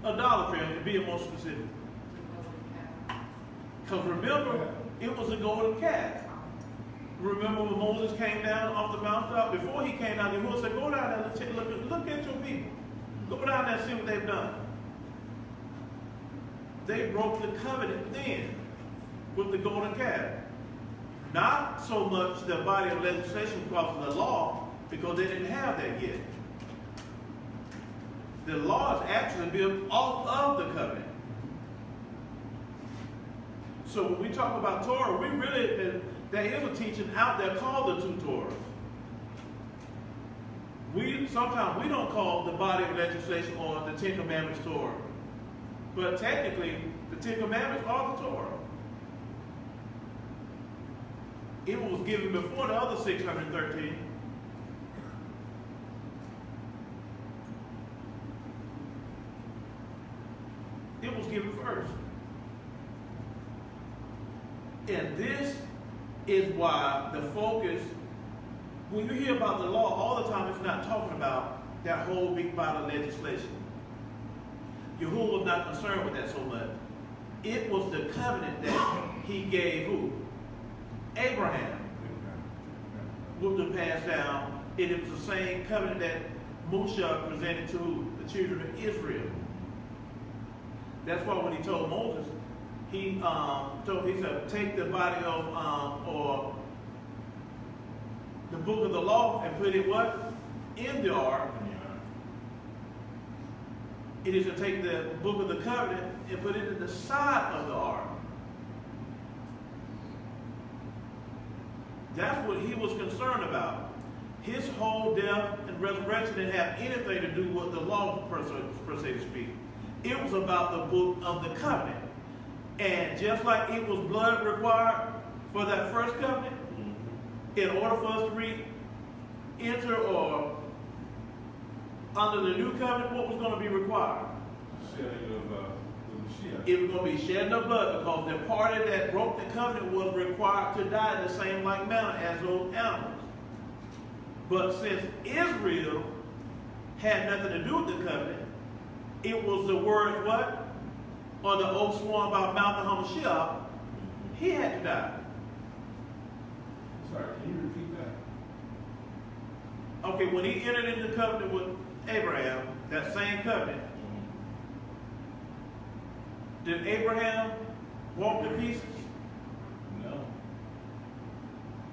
Idolatry, and to be more specific. Because remember, it was a golden calf. Remember when Moses came down off the mountain? Before he came down, the Lord said, go down there and look at your people. Go down there and see what they've done. They broke the covenant then with the golden calf. Not so much the body of legislation because of the law, because they didn't have that yet. The law is actually built off of the covenant. So when we talk about Torah, we really, there is a teaching out there called the two Torahs. Sometimes we don't call the body of legislation or the Ten Commandments Torah. But technically, the Ten Commandments are the Torah. It was given before the other 613. It was given first. And this is why the focus, when you hear about the law, all the time it's not talking about that whole big body of legislation. Yahuwah was not concerned with that so much. It was the covenant that he gave who? Abraham. Was to pass down. And it was the same covenant that Moshe presented to the children of Israel. That's why when he told Moses, he said, take the body of, or the book of the law and put it what? In the ark. It is to take the book of the covenant and put it in the side of the ark. That's what he was concerned about. His whole death and resurrection didn't have anything to do with the law, per se to speak. It was about the book of the covenant. And just like it was blood required for that first covenant, in order for us to re-enter or under the new covenant, what was going to be required? Shedding of the Mashiach. It was going to be shedding of blood, because the party that broke the covenant was required to die in the same like manner as those animals. But since Israel had nothing to do with the covenant, it was the word what? Or the oath sworn by Mount HaMashiach, he had to die. Sorry, can you repeat that? Okay, when he entered into the covenant with Abraham, that same covenant, did Abraham walk to pieces? No.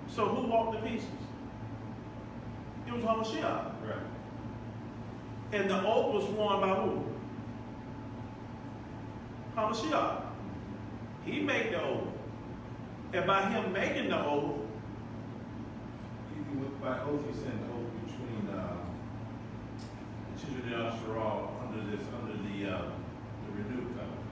So who walked to pieces? It was HaMashiach. Right. And the oath was sworn by who? HaMashiach. He made the oath. And by him making the oath, By oath, you send the oath between the children of Yashra'al under the renewed covenant.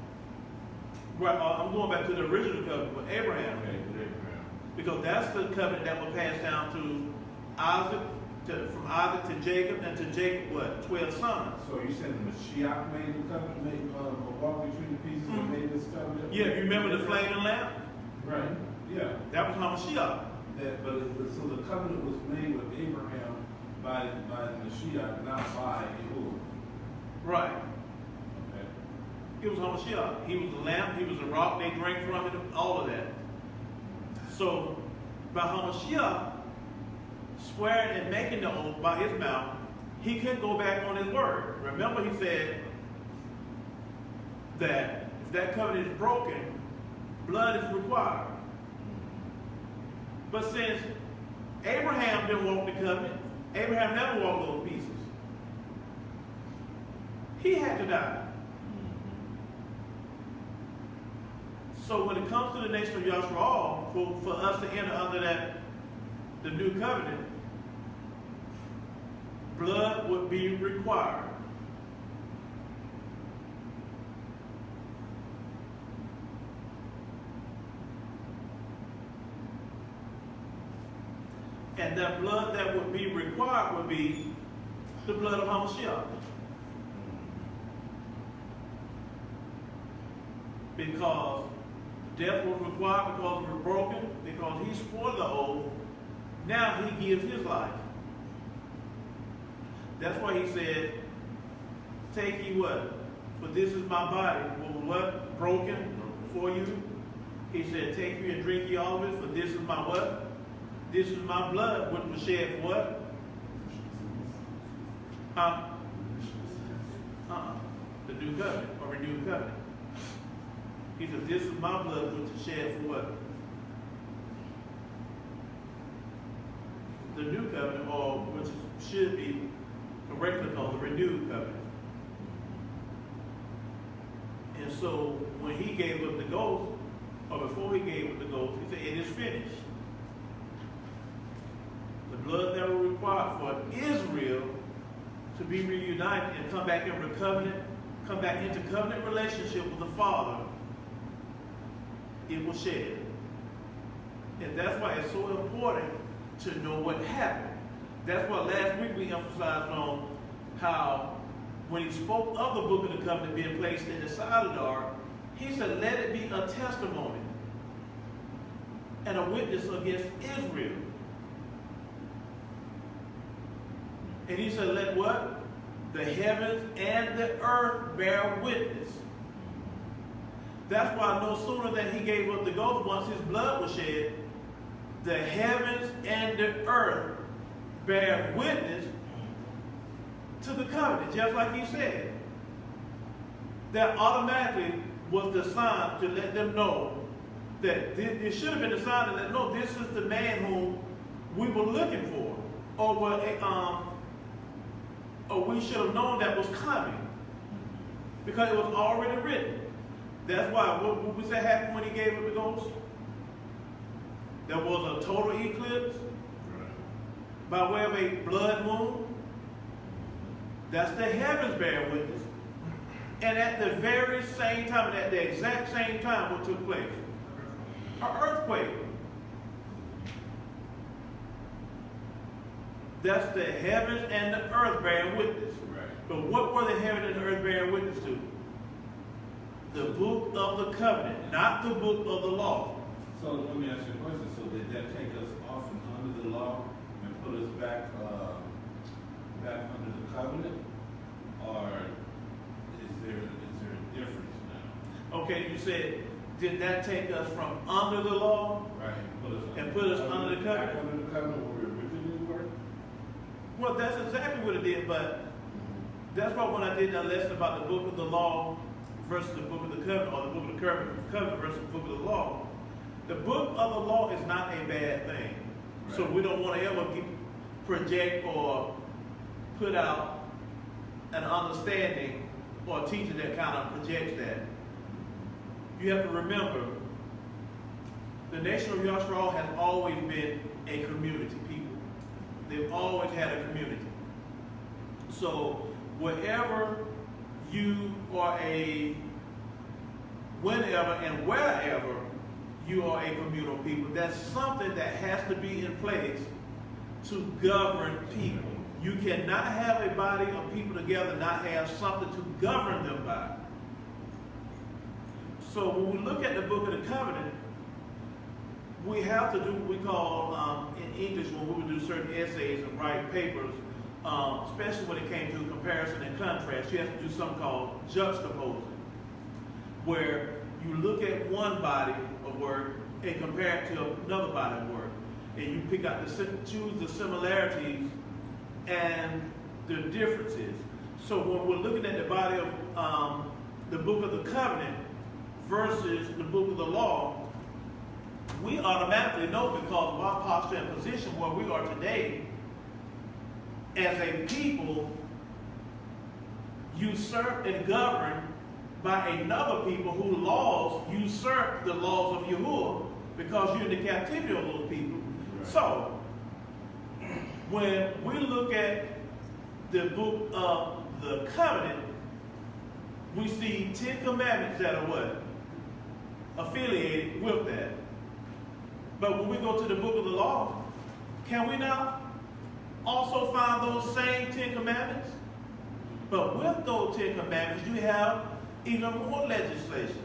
right, I'm going back to the original covenant with Abraham. Okay, with Abraham. Because that's the covenant that was passed down to Isaac, from Isaac to Jacob, and to Jacob, what, 12 sons. So you said the Mashiach made the covenant, made a walk between the pieces and made this covenant? Yeah, you remember the flaming lamp? Right, yeah. That was HaMashiach. So the covenant was made with Abraham by the Mashiach, not by Yahuwah. Right. Okay. It was HaMashiach. He was the lamp, he was the rock, they drank from it, all of that. So, by HaMashiach swearing and making the oath by his mouth, he couldn't go back on his word. Remember, he said that if that covenant is broken, blood is required. But since Abraham didn't walk the covenant, Abraham never walked those pieces, he had to die. So when it comes to the nation of Yashra'al, for us to enter under the new covenant, blood would be required. And that blood that would be required would be the blood of Hamashiach. Because death was required, because we were broken, because he swore the oath, now he gives his life. That's why he said, take ye what? For this is my body. Was what? Broken for you. He said, take ye and drink ye all of it, for this is my what? This is my blood, which was shed for what? The new covenant, or renewed covenant. He said, this is my blood, which is shed for what? The new covenant, or which should be correctly called the renewed covenant. And so, when he gave up the ghost, or before he gave up the ghost, he said, it is finished. The blood that was required for Israel to be reunited and come back into covenant relationship with the Father, it was shed. And that's why it's so important to know what happened. That's why last week we emphasized on how when he spoke of the book of the covenant being placed in the side of the ark, he said, let it be a testimony and a witness against Israel. And he said, let what? The heavens and the earth bear witness. That's why no sooner than he gave up the ghost, once his blood was shed, the heavens and the earth bear witness to the covenant, just like he said. That automatically was the sign to let them know that it should have been the sign to let them know this is the man whom we were looking for, or we should have known that was coming, because it was already written. That's why, what we say happened when he gave up the ghost? There was a total eclipse by way of a blood moon. That's the heavens bearing witness. And at the very same time, and at the exact same time, what took place? An earthquake. That's the heavens and the earth bearing witness. Right. But what were the heavens and the earth bearing witness to? The book of the covenant, not the book of the law. So let me ask you a question. So did that take us off from under the law and put us back under the covenant? Or is there a difference now? Okay, you said, did that take us from under the law? Right. And put us under the covenant? Back under the covenant where we originally were? Well, that's exactly what it did, but that's why when I did that lesson about the book of the law versus the book of the covenant, or the book of the covenant versus the book of the law, the book of the law is not a bad thing. Right. So we don't want to ever project or put out an understanding or a teaching that kind of projects that. You have to remember, the nation of Yashra'al has always been a community people. They've always had a community. So wherever you are whenever and wherever you are a communal people, that's something that has to be in place to govern people. You cannot have a body of people together, not have something to govern them by. So when we look at the book of the covenant, we have to do what we call, in English, when we would do certain essays and write papers, especially when it came to comparison and contrast, you have to do something called juxtaposing, where you look at one body of work and compare it to another body of work. And you pick out choose the similarities and the differences. So when we're looking at the body of the book of the covenant versus the book of the law, we automatically know, because of our posture and position where we are today, as a people usurped and governed by another people whose laws usurp the laws of Yahuwah, because you're in the captivity of those people. Right. So, when we look at the book of the covenant, we see 10 commandments that are what? Affiliated with that. But when we go to the book of the law, can we not also find those same 10 commandments? But with those 10 commandments, you have even more legislation.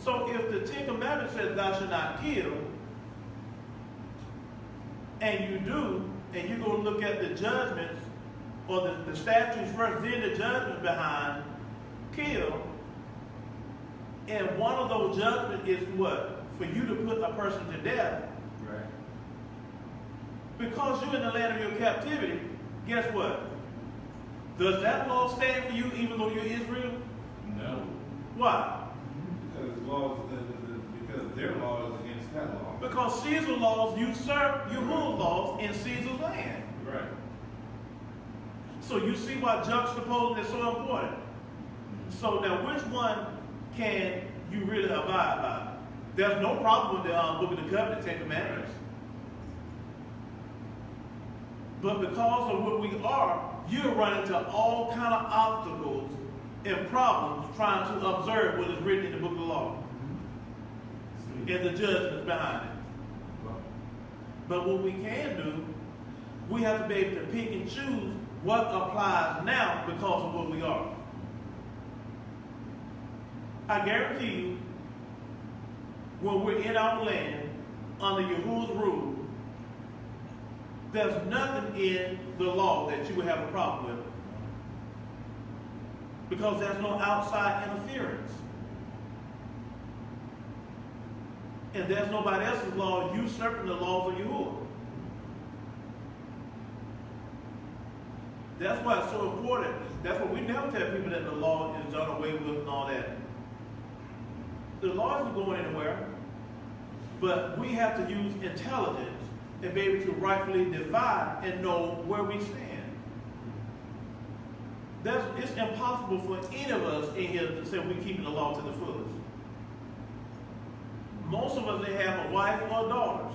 So if the 10 commandments says thou shalt not kill, and you do, and you go look at the judgments, or the statutes first, then the judgments behind kill, and one of those judgments is what? For you to put a person to death. Right. Because you're in the land of your captivity, guess what? Does that law stand for you even though you're Israel? No. Why? Because their law is against that law. Because Caesar's laws usurp Yahuwah's laws in Caesar's land. Right. So you see why juxtaposing is so important. So now which one can you really abide by? There's no problem with the book of the covenant, 10 commandments. But because of what we are, you're running into all kind of obstacles and problems trying to observe what is written in the book of the law and the judgments behind it. But what we can do, we have to be able to pick and choose what applies now because of what we are. I guarantee you, when we're in our land under Yahuwah's rule, there's nothing in the law that you would have a problem with. Because there's no outside interference. And there's nobody else's law usurping the laws of Yahuwah. That's why it's so important. That's what we never tell people, that the law is done away with and all that. The law isn't going anywhere, but we have to use intelligence and be able to rightfully divide and know where we stand. It's impossible for any of us in here to say we're keeping the law to the fullest. Most of us, they have a wife or daughters.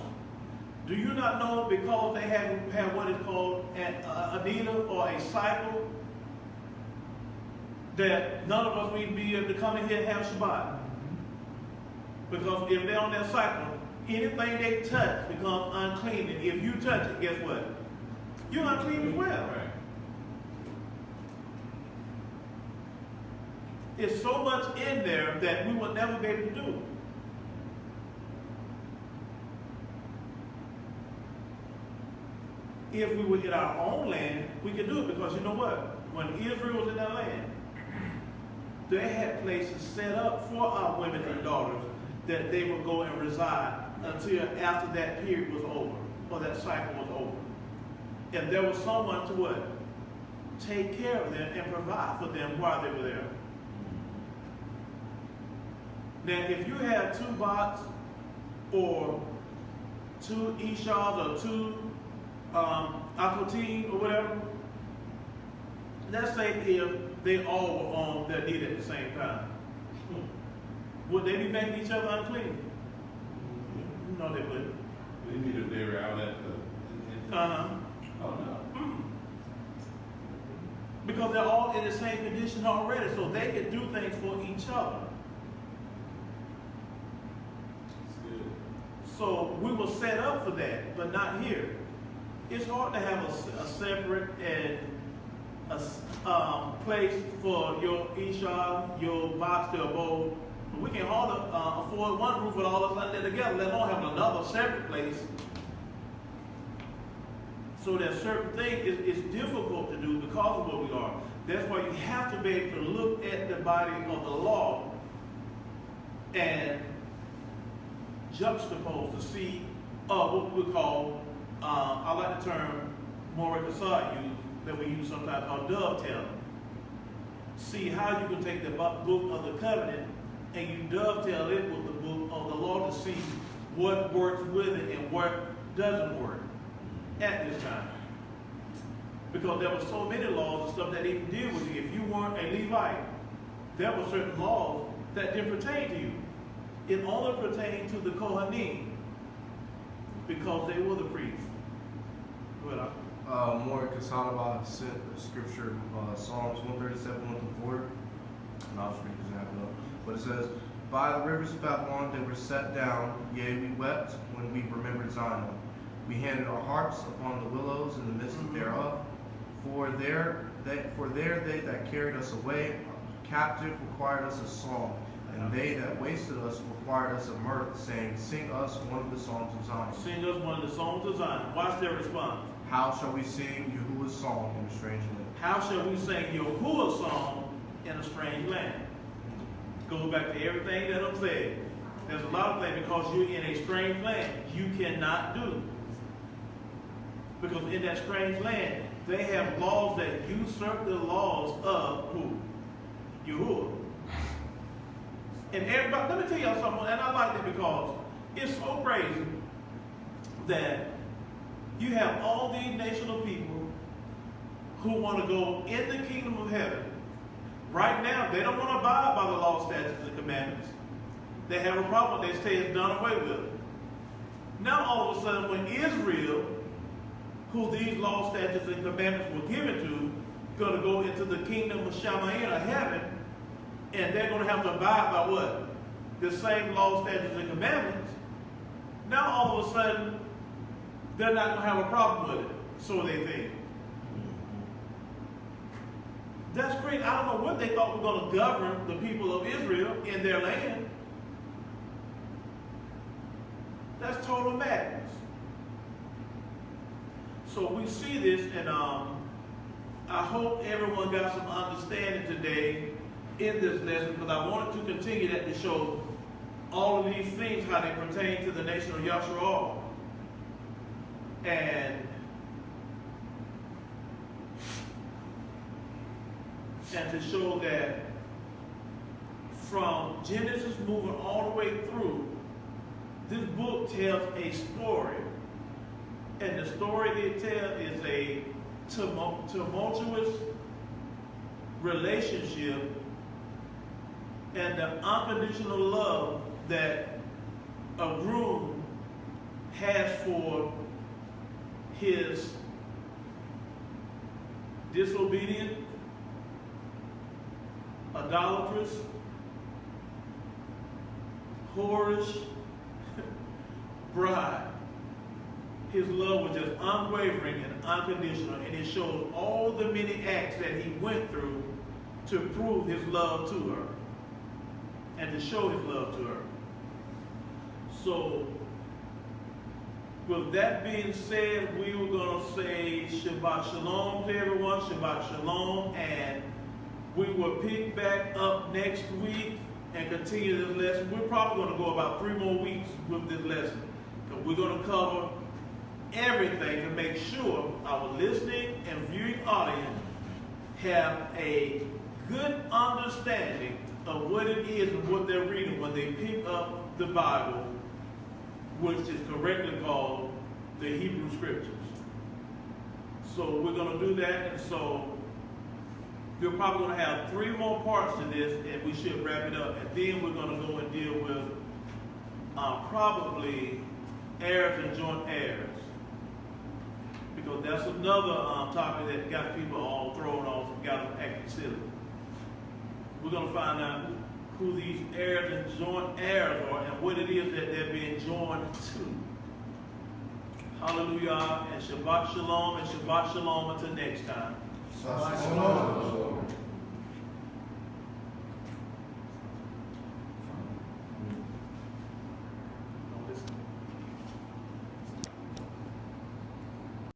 Do you not know because they have what is called a needle or a cycle, that none of us will be able to come in here and have Shabbat? Because if they're on that cycle, anything they touch becomes unclean. And if you touch it, guess what? You're unclean as well. Right. It's so much in there that we will never be able to do. If we were in our own land, we could do it, because you know what? When Israel was in that land, they had places set up for our women and daughters that they would go and reside until after that period was over, or that cycle was over. And there was someone to what? Take care of them and provide for them while they were there. Now, if you have 2 bots or 2 Yashra'als or 2 Aquatine or whatever, let's say if they all were on their need at the same time, would they be making each other unclean? No, they wouldn't. They mean if they were out at the... Oh, no. Because they're all in the same condition already, so they can do things for each other. So we were set up for that, but not here. It's hard to have a separate and a place for your Yashra'al, your box, your bowl. We can hardly afford one roof with all of us under together, let alone have another separate place. So that certain things is difficult to do because of what we are. That's why you have to be able to look at the body of the law and juxtapose to see what we call, I like the term Moreh that we use sometimes called dovetailing. See how you can take the book of the covenant and you dovetail it with the book of the law to see what works with it and what doesn't work at this time. Because there were so many laws and stuff that didn't deal with you. If you weren't a Levite, there were certain laws that didn't pertain to you. It only pertained to the Kohanim because they were the priests. Well, Moreh Kasanaba sent a scripture, Psalms 137, 1-4. And I'll just read this example. But it says, by the rivers of Babylon they were set down, yea, we wept when we remembered Zion. We handed our harps upon the willows in the midst thereof. For there they that carried us away captive required us a song, and they that wasted us required us a mirth, saying, sing us one of the songs of Zion. Sing us one of the songs of Zion. Watch their response. How shall we sing Yahuwah's song in a strange land? How shall we sing Yahuwah's song in a strange land? Goes back to everything that I'm saying. There's a lot of things because you're in a strange land you cannot do. Because in that strange land, they have laws that usurp the laws of who? Yahuwah. And everybody, let me tell y'all something, and I like it because it's so crazy that you have all these national people who want to go in the kingdom of heaven. Right now, they don't want to abide by the law, statutes, and commandments. They have a problem. They say it's done away with. Now, all of a sudden, when Israel, who these law, statutes, and commandments were given to, going to go into the kingdom of Shamayim, or heaven, and they're going to have to abide by what? The same law, statutes, and commandments. Now, all of a sudden, they're not going to have a problem with it. So they think. That's great. I don't know what they thought were going to govern the people of Israel in their land. That's total madness. So we see this, and I hope everyone got some understanding today in this lesson, because I wanted to continue that to show all of these things, how they pertain to the nation of Yashra'al. And to show that from Genesis moving all the way through, this book tells a story. And the story they tell is a tumultuous relationship and the unconditional love that a groom has for his disobedient, idolatrous, whorish bride. His love was just unwavering and unconditional, and it shows all the many acts that he went through to prove his love to her and to show his love to her. So, with that being said, we were going to say Shabbat Shalom to everyone, Shabbat Shalom, and we will pick back up next week and continue this lesson. We're probably going to go about 3 more weeks with this lesson, because we're going to cover everything to make sure our listening and viewing audience have a good understanding of what it is and what they're reading when they pick up the Bible, which is correctly called the Hebrew Scriptures. So we're going to do that, and so we're probably going to have 3 more parts to this, and we should wrap it up. And then we're going to go and deal with probably heirs and joint heirs, because that's another topic that got people all thrown off and got them acting silly. We're going to find out who these heirs and joint heirs are and what it is that they're being joined to. Hallelujah, and Shabbat Shalom, and Shabbat Shalom until next time. Shalom.